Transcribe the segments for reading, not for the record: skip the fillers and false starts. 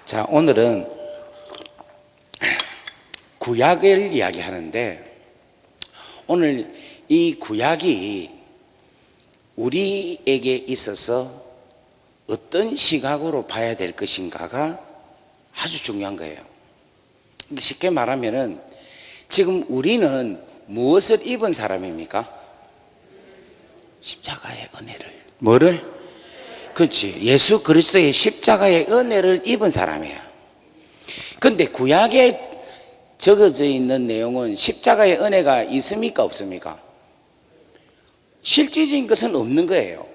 자, 오늘은 구약을 이야기하는데, 오늘 이 구약이 우리에게 있어서 어떤 시각으로 봐야 될 것인가가 아주 중요한 거예요. 쉽게 말하면은 지금 우리는 무엇을 입은 사람입니까? 십자가의 은혜를. 뭐를? 그렇지. 예수 그리스도의 십자가의 은혜를 입은 사람이야. 근데 구약에 적어져 있는 내용은 십자가의 은혜가 있습니까? 없습니까? 실질적인 것은 없는 거예요.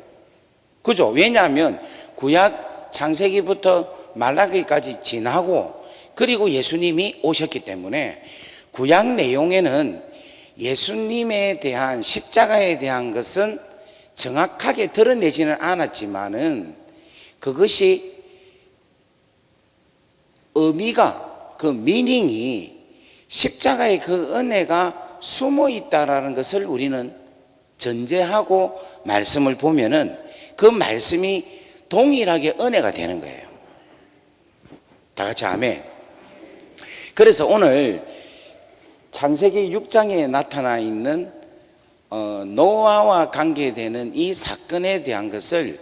그죠? 왜냐하면 구약 창세기부터 말라기까지 지나고 그리고 예수님이 오셨기 때문에 구약 내용에는 예수님에 대한 십자가에 대한 것은 정확하게 드러내지는 않았지만은 그것이 의미가, 그 미닝이 십자가의 그 은혜가 숨어 있다라는 것을 우리는 전제하고 말씀을 보면은 그 말씀이 동일하게 은혜가 되는 거예요. 다 같이 아멘. 그래서 오늘 창세기 6장에 나타나 있는 노아와 관계되는 이 사건에 대한 것을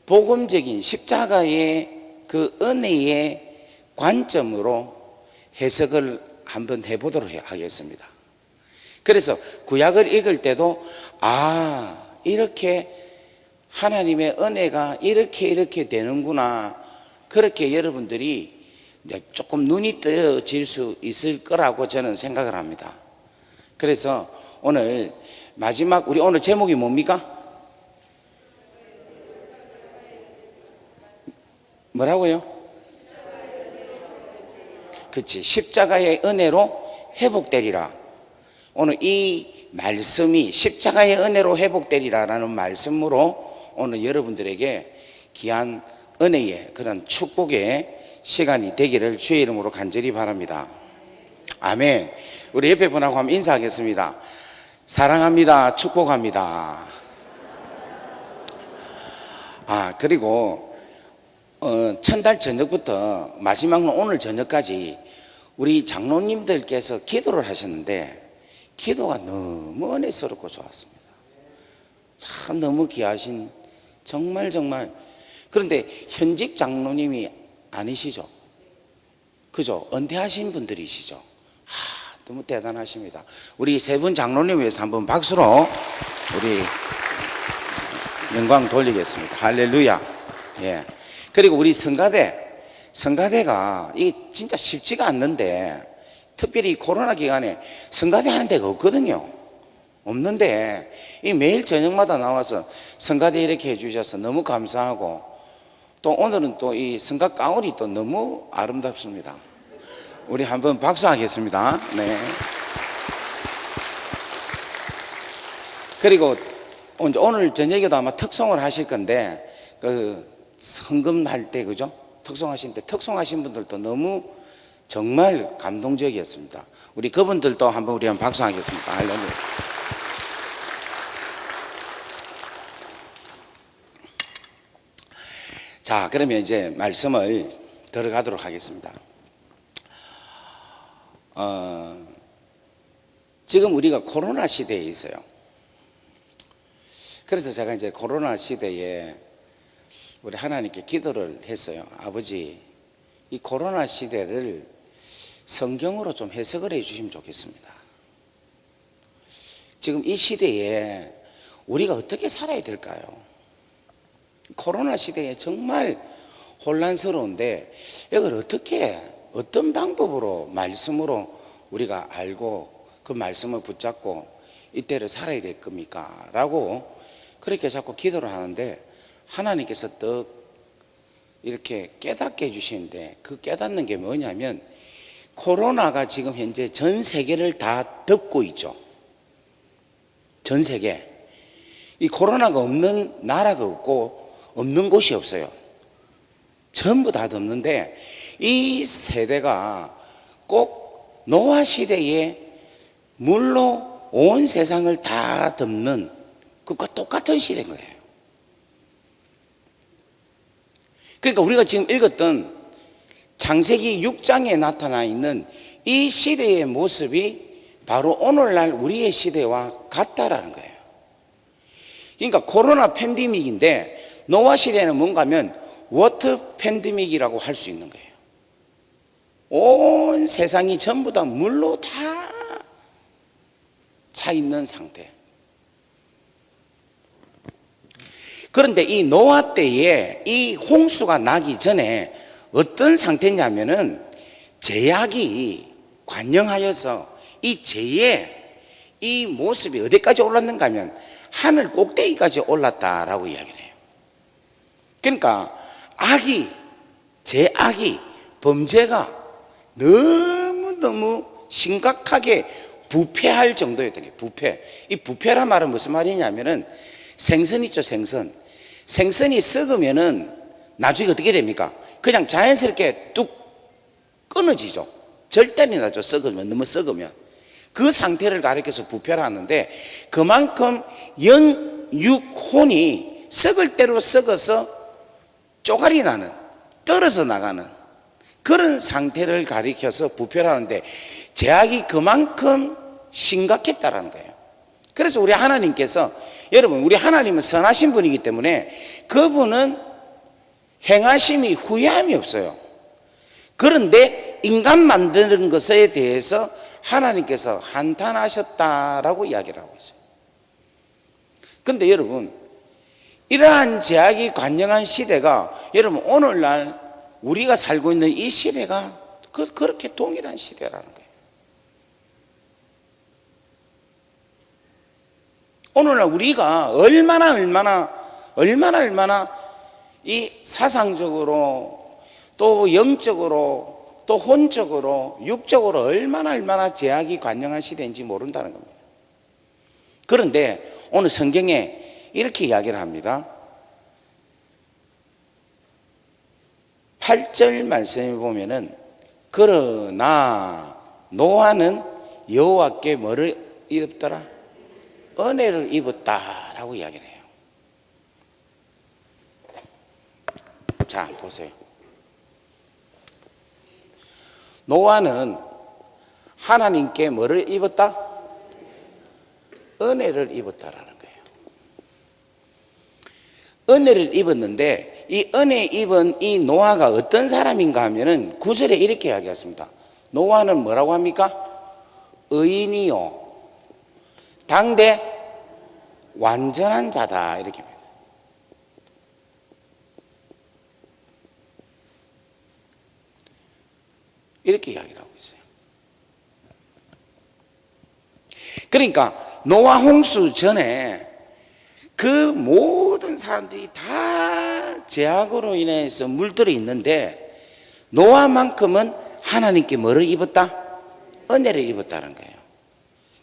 복음적인 십자가의 그 은혜의 관점으로 해석을 한번 해보도록 하겠습니다. 그래서 구약을 읽을 때도 이렇게 하나님의 은혜가 이렇게 되는구나, 그렇게 여러분들이 조금 눈이 뜨여질 수 있을 거라고 저는 생각을 합니다. 그래서 오늘 마지막, 우리 오늘 제목이 뭡니까? 뭐라고요? 그치, 십자가의 은혜로 회복되리라. 오늘 이 말씀이 십자가의 은혜로 회복되리라라는 말씀으로 오늘 여러분들에게 귀한 은혜의 그런 축복의 시간이 되기를 주의 이름으로 간절히 바랍니다. 아멘. 우리 옆에 분하고 한번 인사하겠습니다. 사랑합니다. 축복합니다. 그리고 첫날 저녁부터 마지막 오늘 저녁까지 우리 장로님들께서 기도를 하셨는데 기도가 너무 은혜스럽고 좋았습니다. 참 너무 귀하신, 정말 그런데 현직 장로님이 아니시죠? 그죠? 은퇴하신 분들이시죠? 너무 대단하십니다. 우리 세 분 장로님 위해서 한번 박수로 우리 영광 돌리겠습니다. 할렐루야. 예. 그리고 우리 성가대가 이 진짜 쉽지가 않는데, 특별히 코로나 기간에 성가대 하는 데가 없거든요. 없는데 이 매일 저녁마다 나와서 성가대 이렇게 해주셔서 너무 감사하고, 또 오늘은 또 이 성가 가운이 또 너무 아름답습니다. 우리 한번 박수하겠습니다. 네. 그리고 오늘 저녁에도 아마 특송을 하실 건데, 그 성금할 때, 그죠? 특송하신 때 특송하신 분들도 너무 정말 감동적이었습니다. 우리 그분들도 한번 박수하겠습니다. 할렐루야. 자, 그러면 이제 말씀을 들어가도록 하겠습니다. 지금 우리가 코로나 시대에 있어요. 그래서 제가 이제 코로나 시대에 우리 하나님께 기도를 했어요. 아버지, 이 코로나 시대를 성경으로 좀 해석을 해 주시면 좋겠습니다. 지금 이 시대에 우리가 어떻게 살아야 될까요? 코로나 시대에 정말 혼란스러운데 이걸 어떻게, 어떤 방법으로, 말씀으로 우리가 알고 그 말씀을 붙잡고 이때를 살아야 될 겁니까? 라고 그렇게 자꾸 기도를 하는데 하나님께서 또 이렇게 깨닫게 해주시는데, 그 깨닫는 게 뭐냐면 코로나가 지금 현재 전 세계를 다 덮고 있죠. 전 세계. 이 코로나가 없는 나라가 없고 없는 곳이 없어요. 전부 다 덮는데 이 세대가 꼭 노아 시대에 물로 온 세상을 다 덮는 그것과 똑같은 시대인 거예요. 그러니까 우리가 지금 읽었던 창세기 6장에 나타나 있는 이 시대의 모습이 바로 오늘날 우리의 시대와 같다라는 거예요. 그러니까 코로나 팬데믹인데 노아 시대는 뭔가 하면 워터 팬데믹이라고 할 수 있는 거예요. 온 세상이 전부 다 물로 다 차 있는 상태. 그런데 이 노아 때에 이 홍수가 나기 전에 어떤 상태냐면은 제약이 관영하여서 이 재의 이 모습이 어디까지 올랐는가 하면 하늘 꼭대기까지 올랐다라고 이야기를 해요. 그러니까 제악이 범죄가 너무너무 심각하게 부패할 정도였던 게 부패. 이 부패란 말은 무슨 말이냐면은 생선 있죠, 생선. 생선이 썩으면은 나중에 어떻게 됩니까? 그냥 자연스럽게 뚝 끊어지죠. 절단이 나죠. 썩으면, 너무 썩으면. 그 상태를 가리켜서 부패를 하는데 그만큼 영육혼이 썩을 대로 썩어서 쪼가리 나는, 떨어져 나가는 그런 상태를 가리켜서 부패를 하는데 제약이 그만큼 심각했다라는 거예요. 그래서 우리 하나님께서, 여러분, 우리 하나님은 선하신 분이기 때문에 그분은 행하심이 후회함이 없어요. 그런데 인간 만드는 것에 대해서 하나님께서 한탄하셨다라고 이야기를 하고 있어요. 그런데 여러분, 이러한 제약이 관영한 시대가, 여러분, 오늘날 우리가 살고 있는 이 시대가 그렇게 동일한 시대라는 거예요. 오늘날 우리가 얼마나 이 사상적으로 또 영적으로 또 혼적으로 육적으로 얼마나 제약이 관영한 시대인지 모른다는 겁니다. 그런데 오늘 성경에 이렇게 이야기를 합니다. 8절 말씀에 보면은 그러나 노아는 여호와께 뭐를 입었더라? 은혜를 입었다라고 이야기를 해요. 자, 보세요. 노아는 하나님께 뭐를 입었다? 은혜를 입었다라는 거예요. 은혜를 입었는데 이 은혜 입은 이 노아가 어떤 사람인가 하면은 9절에 이렇게 이야기했습니다. 노아는 뭐라고 합니까? 의인이요 당대 완전한 자다, 이렇게 합니다. 이렇게 이야기를 하고 있어요. 그러니까 노아 홍수 전에 그 모든 사람들이 다 죄악으로 인해서 물들어 있는데 노아만큼은 하나님께 뭐를 입었다? 은혜를 입었다는 거예요.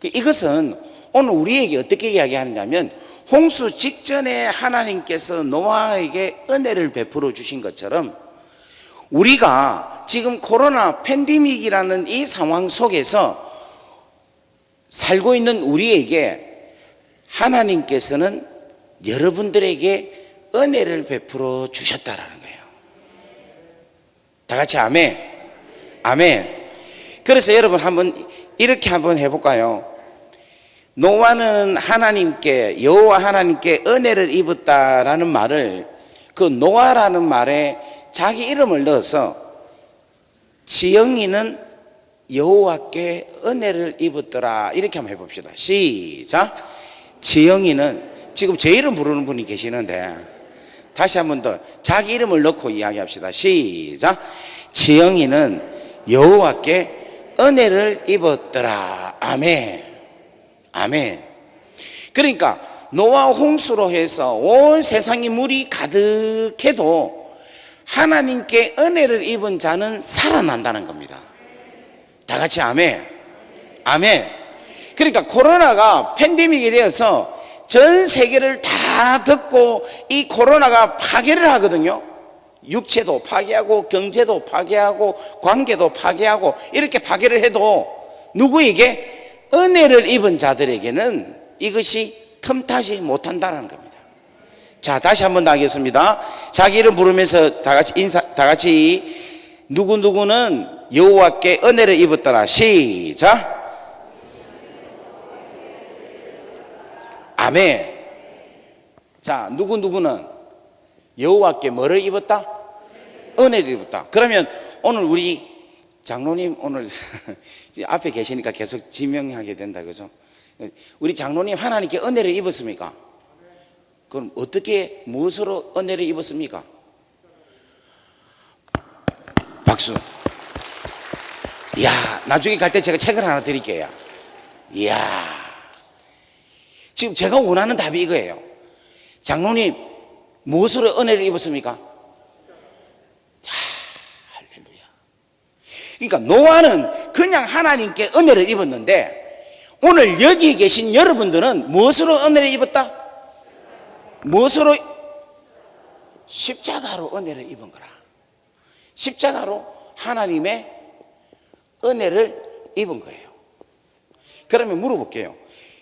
이것은 오늘 우리에게 어떻게 이야기하느냐면 홍수 직전에 하나님께서 노아에게 은혜를 베풀어 주신 것처럼 우리가 지금 코로나 팬데믹이라는 이 상황 속에서 살고 있는 우리에게 하나님께서는 여러분들에게 은혜를 베풀어 주셨다라는 거예요. 다 같이 아멘. 아멘. 그래서 여러분 한번 이렇게 한번 해볼까요? 노아는 하나님께, 여호와 하나님께 은혜를 입었다라는 말을, 그 노아라는 말에 자기 이름을 넣어서 지영이는 여호와께 은혜를 입었더라, 이렇게 한번 해봅시다. 시작. 지영이는, 지금 제 이름 부르는 분이 계시는데 다시 한번 더 자기 이름을 넣고 이야기합시다. 시작. 지영이는 여호와께 은혜를 입었더라. 아멘. 아멘. 그러니까 노아 홍수로 해서 온 세상이 물이 가득해도 하나님께 은혜를 입은 자는 살아난다는 겁니다. 다 같이 아멘. 아멘. 그러니까 코로나가 팬데믹이 되어서 전 세계를 다 덮고 이 코로나가 파괴를 하거든요. 육체도 파괴하고 경제도 파괴하고 관계도 파괴하고 이렇게 파괴를 해도 누구에게? 은혜를 입은 자들에게는 이것이 틈타지 못한다는 겁니다. 자, 다시 한번 더 하겠습니다. 자기 이름 부르면서 다 같이 누구누구는 여호와께 은혜를 입었더라. 시작. 아멘. 자, 누구누구는 여호와께 뭐를 입었다? 은혜를 입었다. 그러면 오늘 우리 장로님 오늘 앞에 계시니까 계속 지명하게 된다, 그죠? 우리 장로님 하나님께 은혜를 입었습니까? 그럼 어떻게 무엇으로 은혜를 입었습니까? 박수. 이야, 나중에 갈 때 제가 책을 하나 드릴게요. 이야, 지금 제가 원하는 답이 이거예요. 장로님 무엇으로 은혜를 입었습니까? 자, 할렐루야. 그러니까 노아는 그냥 하나님께 은혜를 입었는데 오늘 여기 계신 여러분들은 무엇으로 은혜를 입었다? 무엇으로? 십자가로 은혜를 입은 거라. 십자가로 하나님의 은혜를 입은 거예요. 그러면 물어볼게요.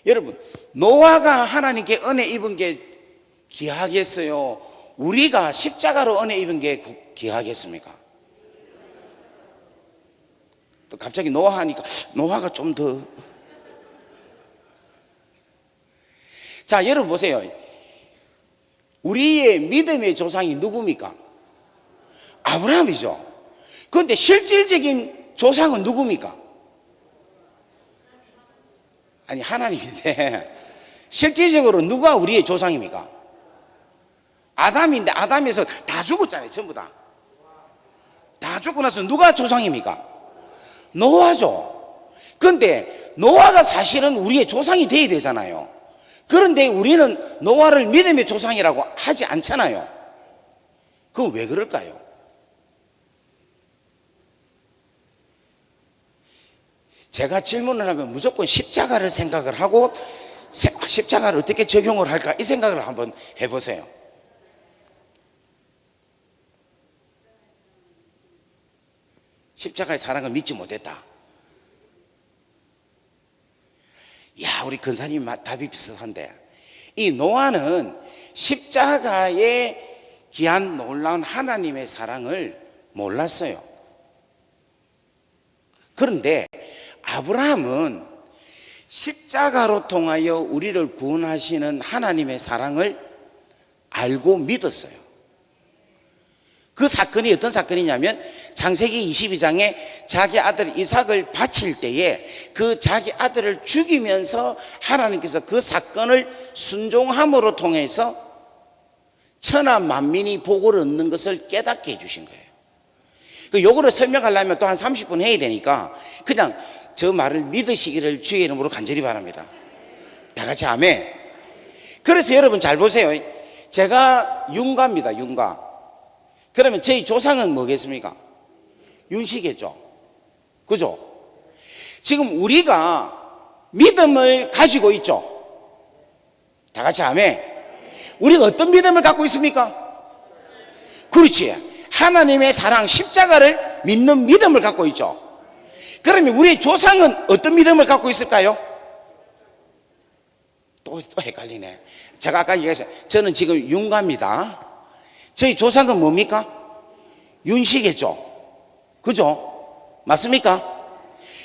여러분, 노아가 하나님께 은혜 입은 게 귀하겠어요? 우리가 십자가로 은혜 입은 게 귀하겠습니까? 또 갑자기 노아 하니까 노아가 좀 더. 자, 여러분 보세요. 우리의 믿음의 조상이 누굽니까? 아브라함이죠. 그런데 실질적인 조상은 누굽니까? 아니, 하나님인데 실질적으로 누가 우리의 조상입니까? 아담인데 아담에서 다 죽었잖아요. 전부 다 죽고 나서 누가 조상입니까? 노아죠. 그런데 노아가 사실은 우리의 조상이 돼야 되잖아요. 그런데 우리는 노아를 믿음의 조상이라고 하지 않잖아요. 그건 왜 그럴까요? 제가 질문을 하면 무조건 십자가를 생각을 하고 십자가를 어떻게 적용을 할까 이 생각을 한번 해보세요. 십자가의 사랑을 믿지 못했다. 야, 우리 근사님 답이 비슷한데 이 노아는 십자가의 귀한 놀라운 하나님의 사랑을 몰랐어요. 그런데 아브라함은 십자가로 통하여 우리를 구원하시는 하나님의 사랑을 알고 믿었어요. 그 사건이 어떤 사건이냐면 창세기 22장에 자기 아들 이삭을 바칠 때에 그 자기 아들을 죽이면서 하나님께서 그 사건을 순종함으로 통해서 천하 만민이 복을 얻는 것을 깨닫게 해주신 거예요. 요거를 설명하려면 또 한 30분 해야 되니까 그냥 저 말을 믿으시기를 주의 이름으로 간절히 바랍니다. 다 같이 아멘. 그래서 여러분 잘 보세요. 제가 윤가입니다. 윤가. 그러면 저희 조상은 뭐겠습니까? 윤씨겠죠. 그죠? 지금 우리가 믿음을 가지고 있죠. 다 같이 아멘. 우리가 어떤 믿음을 갖고 있습니까? 그렇지. 하나님의 사랑 십자가를 믿는 믿음을 갖고 있죠. 그러면 우리의 조상은 어떤 믿음을 갖고 있을까요? 또 헷갈리네. 제가 아까 얘기했어요. 저는 지금 윤가입니다. 저희 조상은 뭡니까? 윤씨겠죠. 그죠? 맞습니까?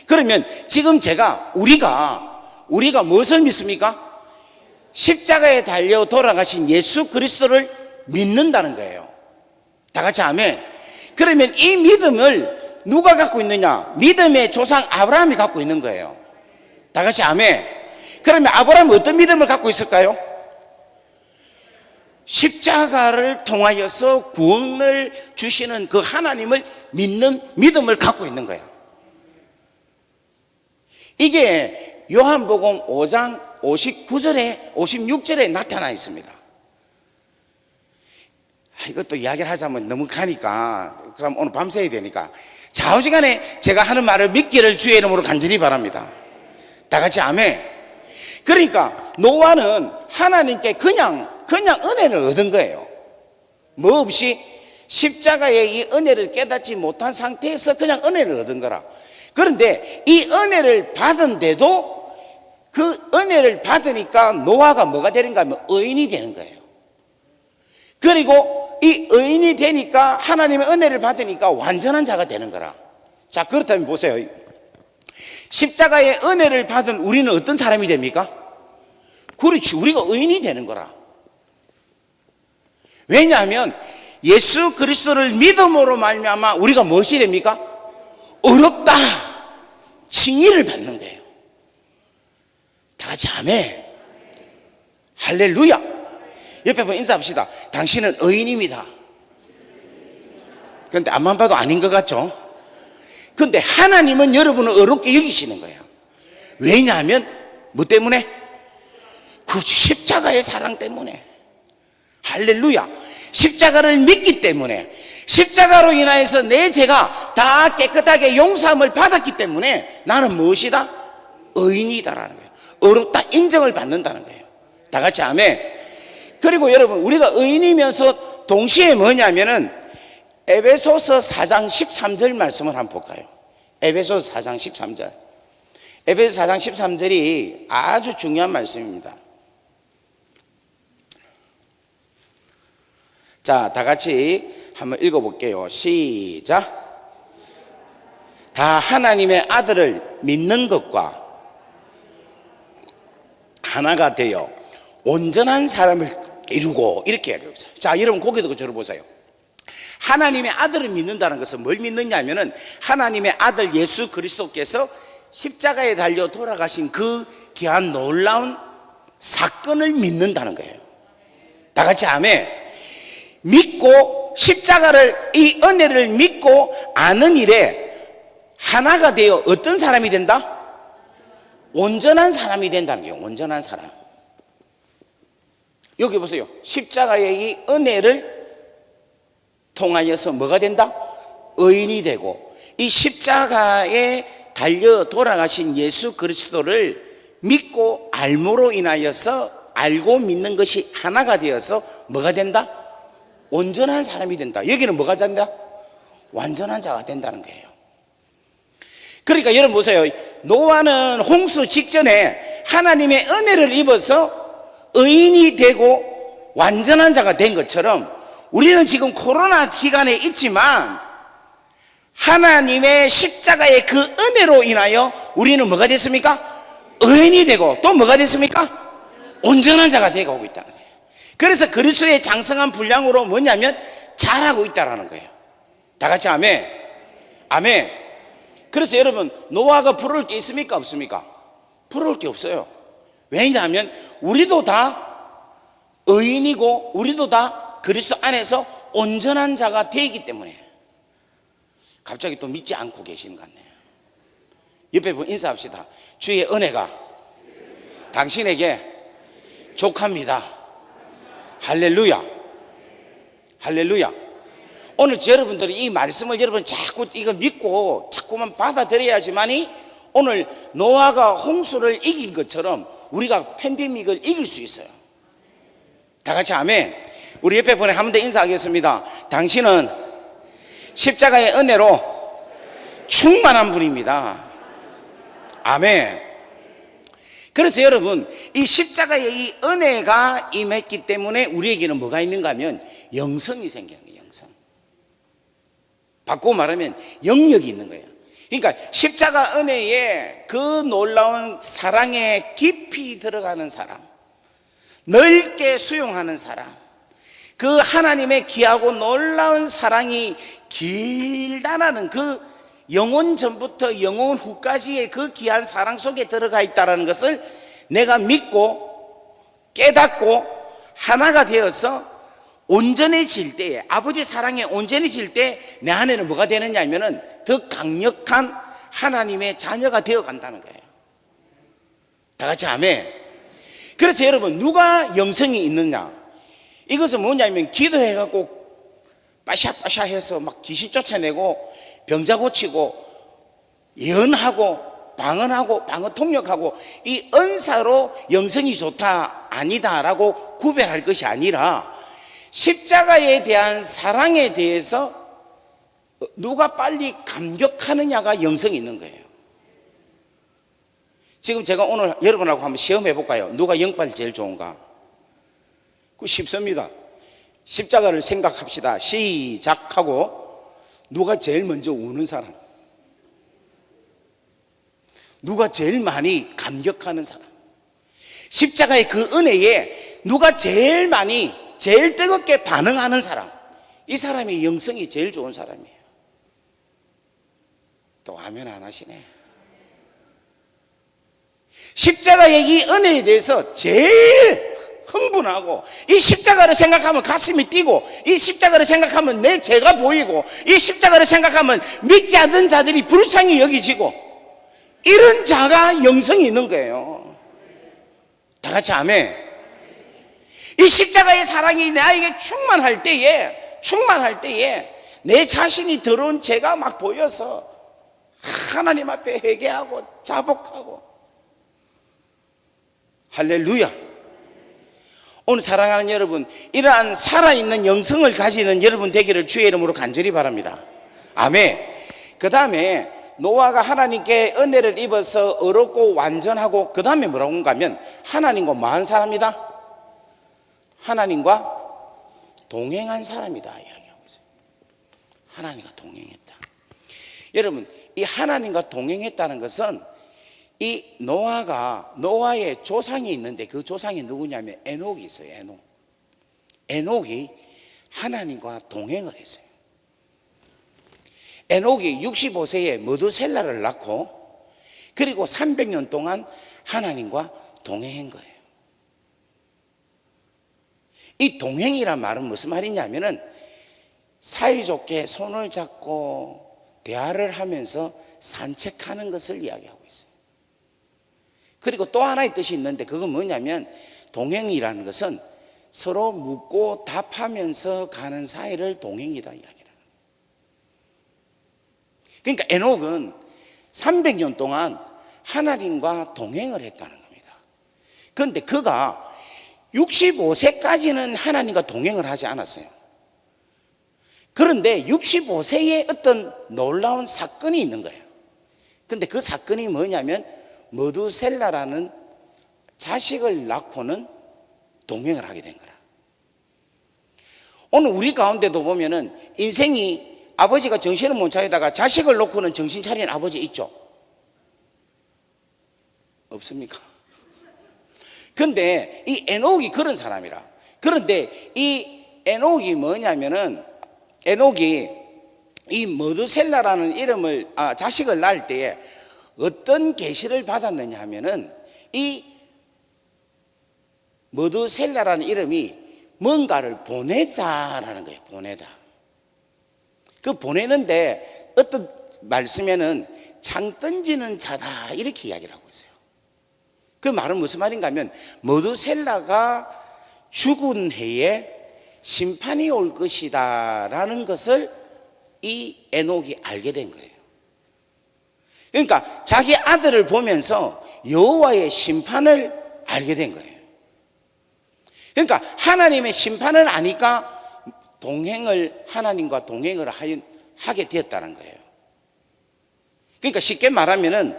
그러면 지금 우리가 무엇을 믿습니까? 십자가에 달려 돌아가신 예수 그리스도를 믿는다는 거예요. 다 같이 아멘. 그러면 이 믿음을 누가 갖고 있느냐? 믿음의 조상 아브라함이 갖고 있는 거예요. 다 같이 아멘. 그러면 아브라함은 어떤 믿음을 갖고 있을까요? 십자가를 통하여서 구원을 주시는 그 하나님을 믿는 믿음을 갖고 있는 거예요. 이게 요한복음 5장 59절에 56절에 나타나 있습니다. 이것도 이야기를 하자면 너무 가니까 그럼 오늘 밤새야 되니까 좌우지간에 제가 하는 말을 믿기를 주의 이름으로 간절히 바랍니다. 다 같이 아멘. 그러니까 노아는 하나님께 그냥 은혜를 얻은 거예요. 뭐 없이 십자가의 이 은혜를 깨닫지 못한 상태에서 그냥 은혜를 얻은 거라. 그런데 이 은혜를 받은데도 그 은혜를 받으니까 노아가 뭐가 되는가 하면 의인이 되는 거예요. 그리고 이 의인이 되니까 하나님의 은혜를 받으니까 완전한 자가 되는 거라. 자, 그렇다면 보세요. 십자가의 은혜를 받은 우리는 어떤 사람이 됩니까? 그렇지, 우리가 의인이 되는 거라. 왜냐하면 예수 그리스도를 믿음으로 말미암아 우리가 무엇이 됩니까? 의롭다 칭의를 받는 거예요. 다 같이 아멘. 할렐루야. 옆에 보면 인사합시다. 당신은 의인입니다. 그런데 앞만 봐도 아닌 것 같죠? 그런데 하나님은 여러분을 의롭게 여기시는 거예요. 왜냐하면 뭐 때문에? 그렇지, 십자가의 사랑 때문에. 할렐루야. 십자가를 믿기 때문에, 십자가로 인하여서 내 죄가 다 깨끗하게 용서함을 받았기 때문에 나는 무엇이다? 의인이다라는 거예요. 의롭다 인정을 받는다는 거예요. 다 같이 아멘. 그리고 여러분, 우리가 의인이면서 동시에 뭐냐면은 에베소서 4장 13절 말씀을 한번 볼까요? 에베소서 4장 13절. 에베소 4장 13절이 아주 중요한 말씀입니다. 자, 다 같이 한번 읽어볼게요. 시작. 다 하나님의 아들을 믿는 것과 하나가 되어 온전한 사람을 이루고, 이렇게 해야 돼요. 자, 여러분 고개도 들어보세요. 하나님의 아들을 믿는다는 것은 뭘 믿느냐면은 하나님의 아들 예수 그리스도께서 십자가에 달려 돌아가신 그 귀한 놀라운 사건을 믿는다는 거예요. 다 같이 아멘. 믿고 십자가를, 이 은혜를 믿고 아는 일에 하나가 되어 어떤 사람이 된다? 온전한 사람이 된다는 거예요. 온전한 사람. 여기 보세요. 십자가의 이 은혜를 통하여서 뭐가 된다? 의인이 되고, 이 십자가에 달려 돌아가신 예수 그리스도를 믿고 알므로 인하여서 알고 믿는 것이 하나가 되어서 뭐가 된다? 온전한 사람이 된다. 여기는 뭐가 된다? 완전한 자가 된다는 거예요. 그러니까 여러분 보세요. 노아는 홍수 직전에 하나님의 은혜를 입어서 의인이 되고 완전한 자가 된 것처럼 우리는 지금 코로나 기간에 있지만 하나님의 십자가의 그 은혜로 인하여 우리는 뭐가 됐습니까? 의인이 되고, 또 뭐가 됐습니까? 온전한 자가 되어 오고 있다는 거예요. 그래서 그리스도의 장성한 분량으로 뭐냐면 자라고 있다는 거예요. 다 같이 아멘. 아멘. 그래서 여러분, 노아가 부러울 게 있습니까? 없습니까? 부러울 게 없어요. 왜냐하면 우리도 다 의인이고 우리도 다 그리스도 안에서 온전한 자가 되기 때문에. 갑자기 또 믿지 않고 계시는 것 같네요. 옆에 보면 인사합시다. 주의 은혜가 당신에게 족합니다. 할렐루야. 할렐루야. 오늘 여러분들이 이 말씀을 여러분 자꾸 이거 믿고 자꾸만 받아들여야지만이 오늘 노아가 홍수를 이긴 것처럼 우리가 팬데믹을 이길 수 있어요. 다 같이 아멘. 우리 옆에 분에 한 번 더 인사하겠습니다. 당신은 십자가의 은혜로 충만한 분입니다. 아멘. 그래서 여러분, 이 십자가의 이 은혜가 임했기 때문에 우리에게는 뭐가 있는가 하면 영성이 생기는 거예요. 영성. 바꾸고 말하면 영역이 있는 거예요. 그러니까 십자가 은혜에 그 놀라운 사랑에 깊이 들어가는 사람, 넓게 수용하는 사람, 그 하나님의 귀하고 놀라운 사랑이 길다라는 그 영혼 전부터 영혼 후까지의 그 귀한 사랑 속에 들어가 있다는 것을 내가 믿고 깨닫고 하나가 되어서 온전해질 때에, 아버지 사랑에 온전해질 때 내 안에는 뭐가 되느냐 하면은 더 강력한 하나님의 자녀가 되어 간다는 거예요. 다 같이 아멘. 그래서 여러분, 누가 영성이 있느냐? 이것은 뭐냐면 기도해갖고 빠샤빠샤 해서 막 귀신 쫓아내고 병자 고치고 예언하고 방언하고 방언 통역하고 이 은사로 영성이 좋다 아니다라고 구별할 것이 아니라 십자가에 대한 사랑에 대해서 누가 빨리 감격하느냐가 영성이 있는 거예요. 지금 제가 오늘 여러분하고 한번 시험해 볼까요? 누가 영빨 제일 좋은가? 그거 쉽습니다. 십자가를 생각합시다. 시작하고 누가 제일 먼저 우는 사람? 누가 제일 많이 감격하는 사람? 십자가의 그 은혜에 누가 제일 많이 제일 뜨겁게 반응하는 사람? 이 사람이 영성이 제일 좋은 사람이에요. 또 아멘 안 하시네. 십자가의 이 은혜에 대해서 제일 흥분하고, 이 십자가를 생각하면 가슴이 뛰고, 이 십자가를 생각하면 내 죄가 보이고, 이 십자가를 생각하면 믿지 않는 자들이 불쌍히 여기지고, 이런 자가 영성이 있는 거예요. 다 같이 아멘. 이 십자가의 사랑이 나에게 충만할 때에 내 자신이 더러운 죄가 막 보여서 하나님 앞에 회개하고 자복하고, 할렐루야. 오늘 사랑하는 여러분, 이러한 살아있는 영성을 가지는 여러분 되기를 주의 이름으로 간절히 바랍니다. 아멘. 그 다음에 노아가 하나님께 은혜를 입어서 어렵고 완전하고, 그 다음에 뭐라고 하는가 하면 하나님과 뭐한 사람이다? 하나님과 동행한 사람이다 이야기하고 있어요. 하나님과 동행했다. 여러분, 이 하나님과 동행했다는 것은 이 노아의 조상이 있는데, 그 조상이 누구냐면 에녹이 있어요. 에녹이 하나님과 동행을 했어요. 에녹이 65세에 머두셀라를 낳고, 그리고 300년 동안 하나님과 동행한 거예요. 이 동행이란 말은 무슨 말이냐면은 사이좋게 손을 잡고 대화를 하면서 산책하는 것을 이야기하고 있어요. 그리고 또 하나의 뜻이 있는데, 그건 뭐냐면 동행이라는 것은 서로 묻고 답하면서 가는 사이를 동행이다 이야기라는 거예요. 그러니까 에녹은 300년 동안 하나님과 동행을 했다는 겁니다. 그런데 그가 65세까지는 하나님과 동행을 하지 않았어요. 그런데 65세에 어떤 놀라운 사건이 있는 거예요. 그런데 그 사건이 뭐냐면 머두셀라라는 자식을 낳고는 동행을 하게 된 거라. 오늘 우리 가운데도 보면은 인생이 아버지가 정신을 못 차리다가 자식을 놓고는 정신 차린 아버지 있죠? 없습니까? 근데 이 에녹이 그런 사람이라. 그런데 이 에녹이 뭐냐면은, 에녹이 이 머두셀라라는 이름을 자식을 낳을 때에 어떤 계시를 받았느냐 하면은, 이 머두셀라라는 이름이 뭔가를 보내다라는 거예요. 보내다. 그 보내는데 어떤 말씀에는 창 던지는 자다 이렇게 이야기를 하고 있어요. 그 말은 무슨 말인가 하면, 머두셀라가 죽은 해에 심판이 올 것이다 라는 것을 이 에녹이 알게 된 거예요. 그러니까 자기 아들을 보면서 여호와의 심판을 알게 된 거예요. 그러니까 하나님의 심판을 아니까 하나님과 동행을 하게 되었다는 거예요. 그러니까 쉽게 말하면은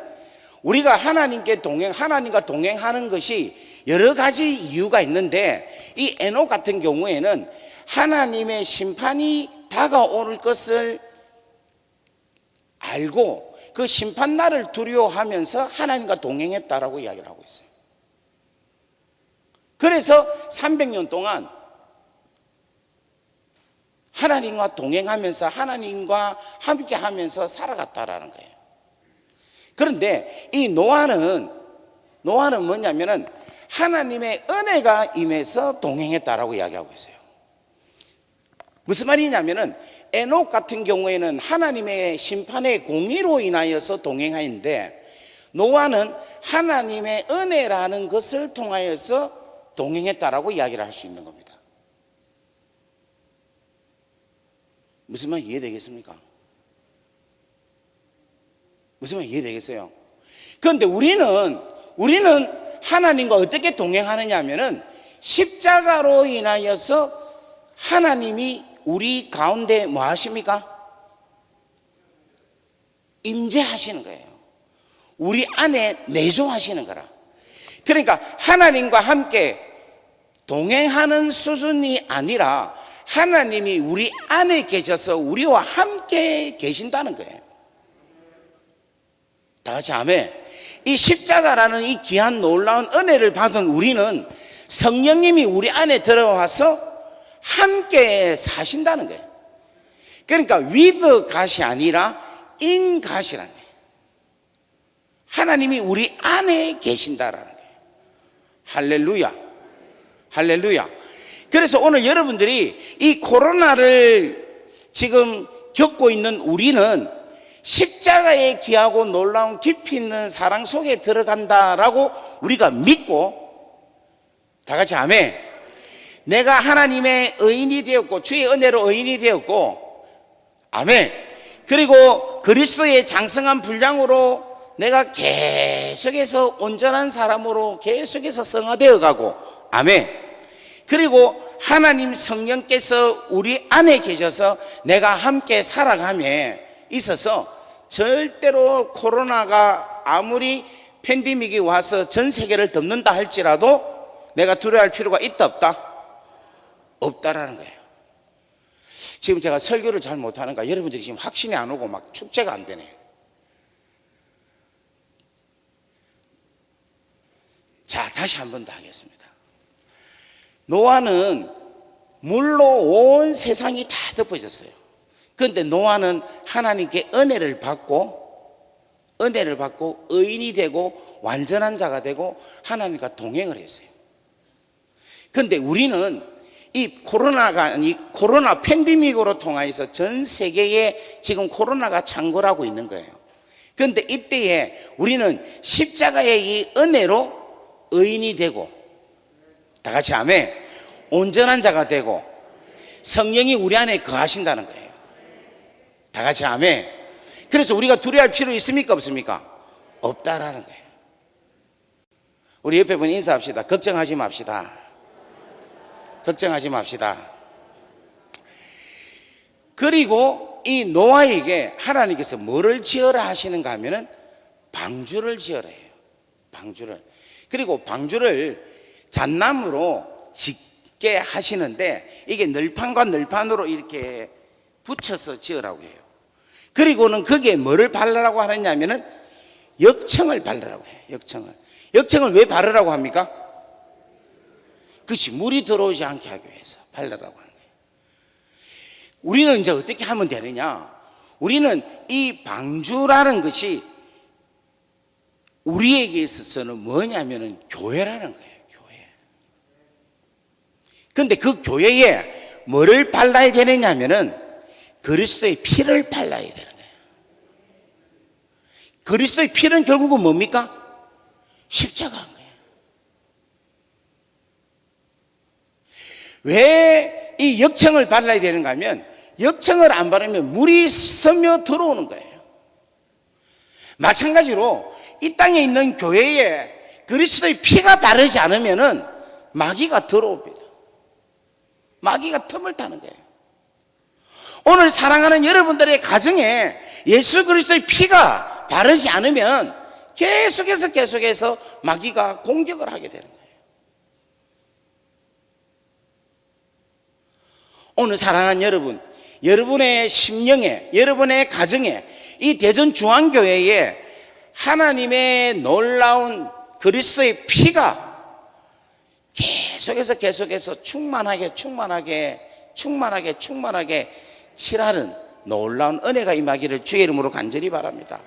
우리가 하나님과 동행하는 것이 여러 가지 이유가 있는데, 이 에녹 같은 경우에는 하나님의 심판이 다가올 것을 알고 그 심판날을 두려워하면서 하나님과 동행했다라고 이야기를 하고 있어요. 그래서 300년 동안 하나님과 동행하면서 하나님과 함께 하면서 살아갔다라는 거예요. 그런데 이 노아는 뭐냐면은 하나님의 은혜가 임해서 동행했다라고 이야기하고 있어요. 무슨 말이냐면은 에녹 같은 경우에는 하나님의 심판의 공의로 인하여서 동행하는데, 노아는 하나님의 은혜라는 것을 통하여서 동행했다라고 이야기를 할 수 있는 겁니다. 무슨 말 이해되겠습니까? 무슨 말 이해되겠어요? 그런데 우리는 하나님과 어떻게 동행하느냐 하면은 십자가로 인하여서 하나님이 우리 가운데 뭐 하십니까? 임재하시는 거예요. 우리 안에 내조하시는 거라. 그러니까 하나님과 함께 동행하는 수준이 아니라 하나님이 우리 안에 계셔서 우리와 함께 계신다는 거예요. 다 같이 아멘. 이 십자가라는 이 귀한 놀라운 은혜를 받은 우리는 성령님이 우리 안에 들어와서 함께 사신다는 거예요. 그러니까 with God이 아니라 in God이라는 거예요. 하나님이 우리 안에 계신다라는 거예요. 할렐루야. 할렐루야. 그래서 오늘 여러분들이 이 코로나를 지금 겪고 있는 우리는 십자가의 귀하고 놀라운 깊이 있는 사랑 속에 들어간다라고 우리가 믿고, 다 같이 아멘. 내가 하나님의 의인이 되었고 주의 은혜로 의인이 되었고, 아멘. 그리고 그리스도의 장성한 분량으로 내가 계속해서 온전한 사람으로 계속해서 성화되어 가고, 아멘. 그리고 하나님 성령께서 우리 안에 계셔서 내가 함께 살아감에 있어서 절대로 코로나가 아무리 팬데믹이 와서 전 세계를 덮는다 할지라도 내가 두려워할 필요가 있다 없다? 없다라는 거예요. 지금 제가 설교를 잘 못하는가 여러분들이 지금 확신이 안 오고 막 축제가 안 되네. 자, 다시 한 번 더 하겠습니다. 노아는 물로 온 세상이 다 덮어졌어요. 그런데 노아는 하나님께 은혜를 받고 의인이 되고 완전한 자가 되고 하나님과 동행을 했어요. 그런데 우리는 이 코로나 팬데믹으로 통하여서 전 세계에 지금 코로나가 창궐하고 있는 거예요. 그런데 이때에 우리는 십자가의 이 은혜로 의인이 되고, 다 같이 아멘, 온전한 자가 되고 성령이 우리 안에 거하신다는 거예요. 다 같이 아멘. 그래서 우리가 두려워할 필요 있습니까 없습니까? 없다라는 거예요. 우리 옆에 분 인사합시다. 걱정하지 맙시다. 걱정하지 맙시다. 그리고 이 노아에게 하나님께서 뭐를 지어라 하시는가 하면은 방주를 지어라 해요. 방주를. 그리고 방주를 잣나무로 짓게 하시는데 이게 널판과 널판으로 이렇게 붙여서 지으라고 해요. 그리고는 거기에 뭐를 바르라고 하느냐면은 역청을 바르라고 해요. 역청을 왜 바르라고 합니까? 그렇지, 물이 들어오지 않게 하기 위해서 바르라고 하는 거예요. 우리는 이제 어떻게 하면 되느냐? 우리는 이 방주라는 것이 우리에게 있어서는 뭐냐면은 교회라는 거예요. 교회. 근데 그 교회에 뭐를 발라야 되느냐면은 그리스도의 피를 발라야 되는 거예요. 그리스도의 피는 결국은 뭡니까? 십자가인 거예요. 왜 이 역청을 발라야 되는가 하면 역청을 안 바르면 물이 스며 들어오는 거예요. 마찬가지로 이 땅에 있는 교회에 그리스도의 피가 바르지 않으면은 마귀가 들어옵니다. 마귀가 틈을 타는 거예요. 오늘 사랑하는 여러분들의 가정에 예수 그리스도의 피가 바르지 않으면 계속해서 마귀가 공격을 하게 되는 거예요. 오늘 사랑하는 여러분, 여러분의 심령에, 여러분의 가정에, 이 대전중앙교회에 하나님의 놀라운 그리스도의 피가 계속해서 충만하게 칠하는 놀라운 은혜가 임하기를 주의 이름으로 간절히 바랍니다.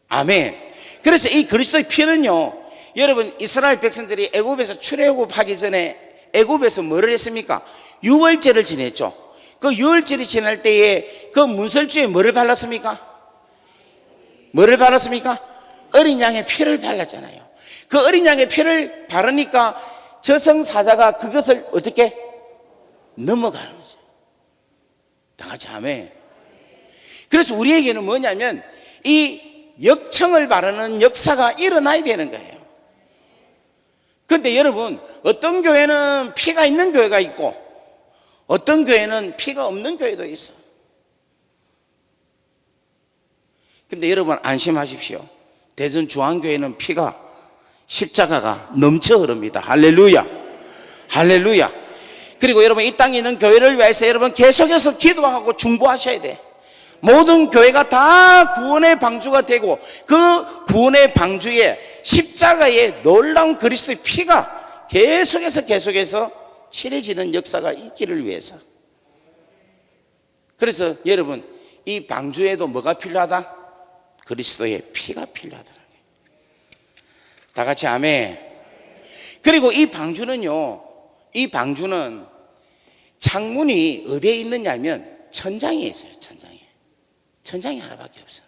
아멘. 그래서 이 그리스도의 피는요, 여러분 이스라엘 백성들이 애굽에서 출애굽하기 전에 애굽에서 뭐를 했습니까? 유월절을 지냈죠. 그 유월절이 지날 때에 그 문설주에 뭐를 발랐습니까? 어린 양의 피를 발랐잖아요. 그 어린 양의 피를 바르니까 저승사자가 그것을 어떻게 넘어가는 거죠. 다 같이 아멘. 그래서 우리에게는 뭐냐면 이 역청을 바르는 역사가 일어나야 되는 거예요. 그런데 여러분, 어떤 교회는 피가 있는 교회가 있고 어떤 교회는 피가 없는 교회도 있어. 근데 여러분 안심하십시오. 대전중앙교회는 피가, 십자가가 넘쳐 흐릅니다. 할렐루야. 그리고 여러분 이 땅에 있는 교회를 위해서 여러분 계속해서 기도하고 중보하셔야 돼. 모든 교회가 다 구원의 방주가 되고 그 구원의 방주에 십자가의 놀라운 그리스도의 피가 계속해서 칠해지는 역사가 있기를 위해서. 그래서 여러분 이 방주에도 뭐가 필요하다? 그리스도의 피가 필요하다. 다 같이 아멘. 그리고 이 방주는요, 이 방주는 창문이 어디에 있느냐면 천장에 있어요. 천장이 하나밖에 없어.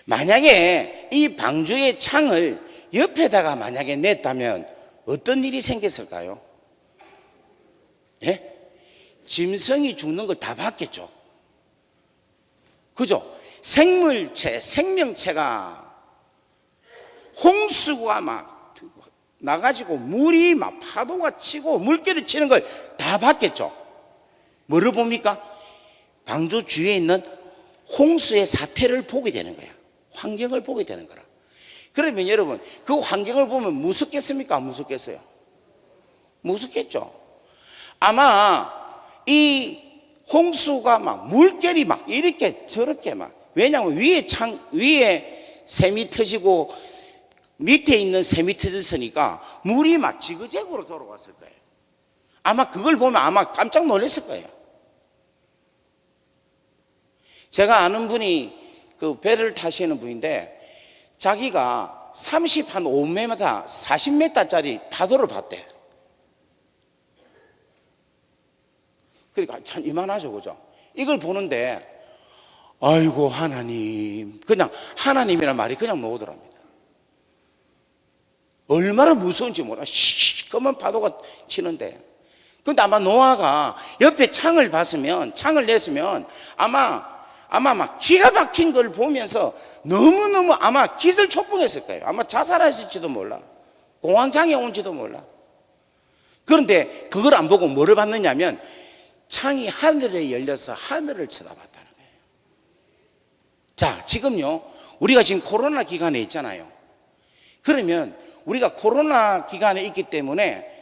만약에 이 방주의 창을 옆에다가 만약에 냈다면 어떤 일이 생겼을까요? 예? 짐승이 죽는 걸 다 봤겠죠. 그죠? 생명체가 홍수가 막 나가지고 물이 막 파도가 치고 물결이 치는 걸 다 봤겠죠. 뭐를 봅니까? 방주 주위에 있는 홍수의 사태를 보게 되는 거야. 환경을 보게 되는 거라. 그러면 여러분 그 환경을 보면 무섭겠습니까? 안 무섭겠어요? 무섭겠죠. 아마 이 홍수가 막 물결이 막 이렇게 저렇게 막, 왜냐하면 위에 샘이 터지고 밑에 있는 샘이 터졌으니까 물이 막 지그재그로 돌아왔을 거예요. 아마 그걸 보면 아마 깜짝 놀랐을 거예요. 제가 아는 분이 그 배를 타시는 분인데 자기가 35m, 40m짜리 파도를 봤대. 그러니까 참 이만하죠, 그죠? 이걸 보는데 아이고 하나님, 그냥 하나님이란 말이 그냥 나오더랍니다. 얼마나 무서운지 몰라. 시커먼 파도가 치는데. 근데 아마 노아가 옆에 창을 냈으면 아마 막 기가 막힌 걸 보면서 너무너무 아마 기절초풍했을 거예요. 아마 자살했을지도 몰라. 공황장애 온지도 몰라. 그런데 그걸 안 보고 뭐를 봤느냐면 창이 하늘에 열려서 하늘을 쳐다봤다는 거예요. 자, 지금요, 우리가 지금 코로나 기간에 있잖아요. 그러면 우리가 코로나 기간에 있기 때문에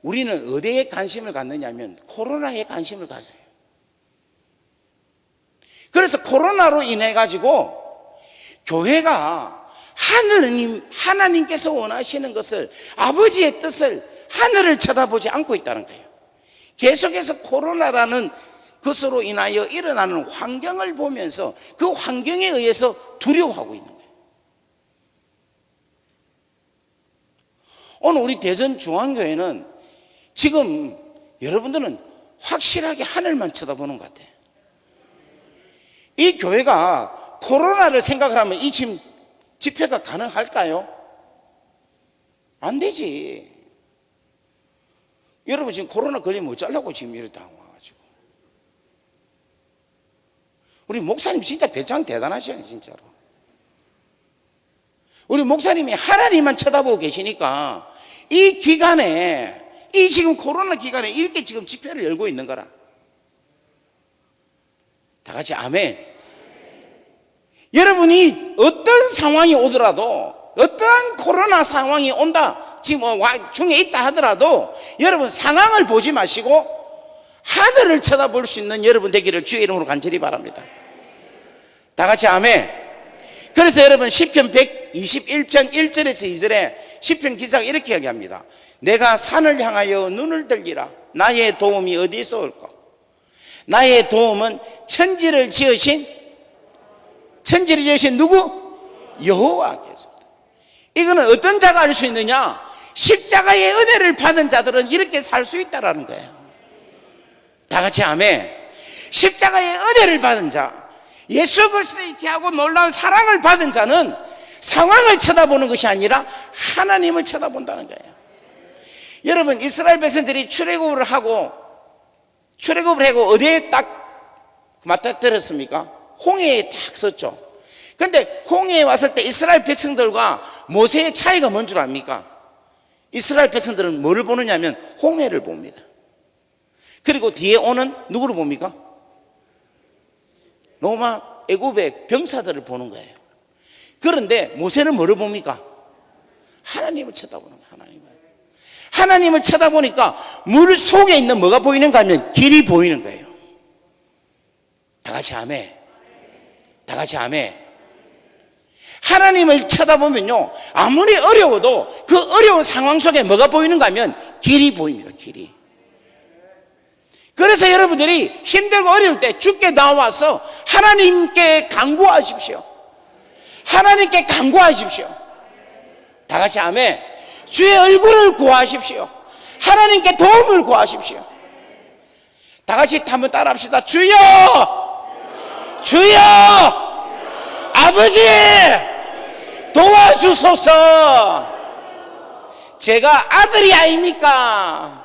우리는 어디에 관심을 갖느냐면 코로나에 관심을 가져요. 그래서 코로나로 인해 가지고 교회가 하나님께서 원하시는 것을, 아버지의 뜻을 하늘을 쳐다보지 않고 있다는 거예요. 계속해서 코로나라는 것으로 인하여 일어나는 환경을 보면서 그 환경에 의해서 두려워하고 있는 거예요. 오늘 우리 대전중앙교회는 지금 여러분들은 확실하게 하늘만 쳐다보는 것 같아요. 이 교회가 코로나를 생각을 하면 이 지금 집회가 가능할까요? 안 되지. 여러분 지금 코로나 걸리면 어쩌려고 지금 이렇게 당황해가지고. 우리 목사님 진짜 배짱 대단하시네, 진짜로. 우리 목사님이 하나님만 쳐다보고 계시니까 이 기간에, 이 지금 코로나 기간에 이렇게 지금 집회를 열고 있는 거라. 다 같이 아멘. 여러분이 어떤 상황이 오더라도, 어떠한 코로나 상황이 온다, 지금 중에 있다 하더라도 여러분 상황을 보지 마시고 하늘을 쳐다볼 수 있는 여러분 되기를 주의 이름으로 간절히 바랍니다. 다 같이 아멘. 그래서 여러분 시편 121편 1절에서 2절에 시편 기사가 이렇게 얘기합니다. 내가 산을 향하여 눈을 들리라. 나의 도움이 어디서 올까? 나의 도움은 천지를 지으신 누구? 여호와께서입니다. 이거는 어떤 자가 알 수 있느냐? 십자가의 은혜를 받은 자들은 이렇게 살 수 있다라는 거예요. 다 같이 아멘. 십자가의 은혜를 받은 자, 예수 그리스도의 귀하고 놀라운 사랑을 받은 자는 상황을 쳐다보는 것이 아니라 하나님을 쳐다본다는 거예요. 여러분 이스라엘 백성들이 출애굽을 하고 어디에 딱 맞닥뜨렸습니까? 홍해에 딱 섰죠. 근데 홍해에 왔을 때 이스라엘 백성들과 모세의 차이가 뭔 줄 압니까? 이스라엘 백성들은 뭐를 보느냐면 홍해를 봅니다. 그리고 뒤에 오는 누구를 봅니까? 로마 애굽의 병사들을 보는 거예요. 그런데 모세는 뭐를 봅니까? 하나님을 쳐다보는 거예요. 하나님을 쳐다보니까 물 속에 있는 뭐가 보이는가 하면 길이 보이는 거예요. 다 같이 아멘. 다 같이 아멘. 하나님을 쳐다보면요, 아무리 어려워도 그 어려운 상황 속에 뭐가 보이는가 하면 길이 보입니다. 길이. 그래서 여러분들이 힘들고 어려울 때 주께 나와서 하나님께 간구하십시오. 하나님께 간구하십시오. 다 같이 아멘. 주의 얼굴을 구하십시오. 하나님께 도움을 구하십시오. 다 같이 한번 따라합시다. 주여, 주여, 아버지 도와주소서. 제가 아들이 아닙니까?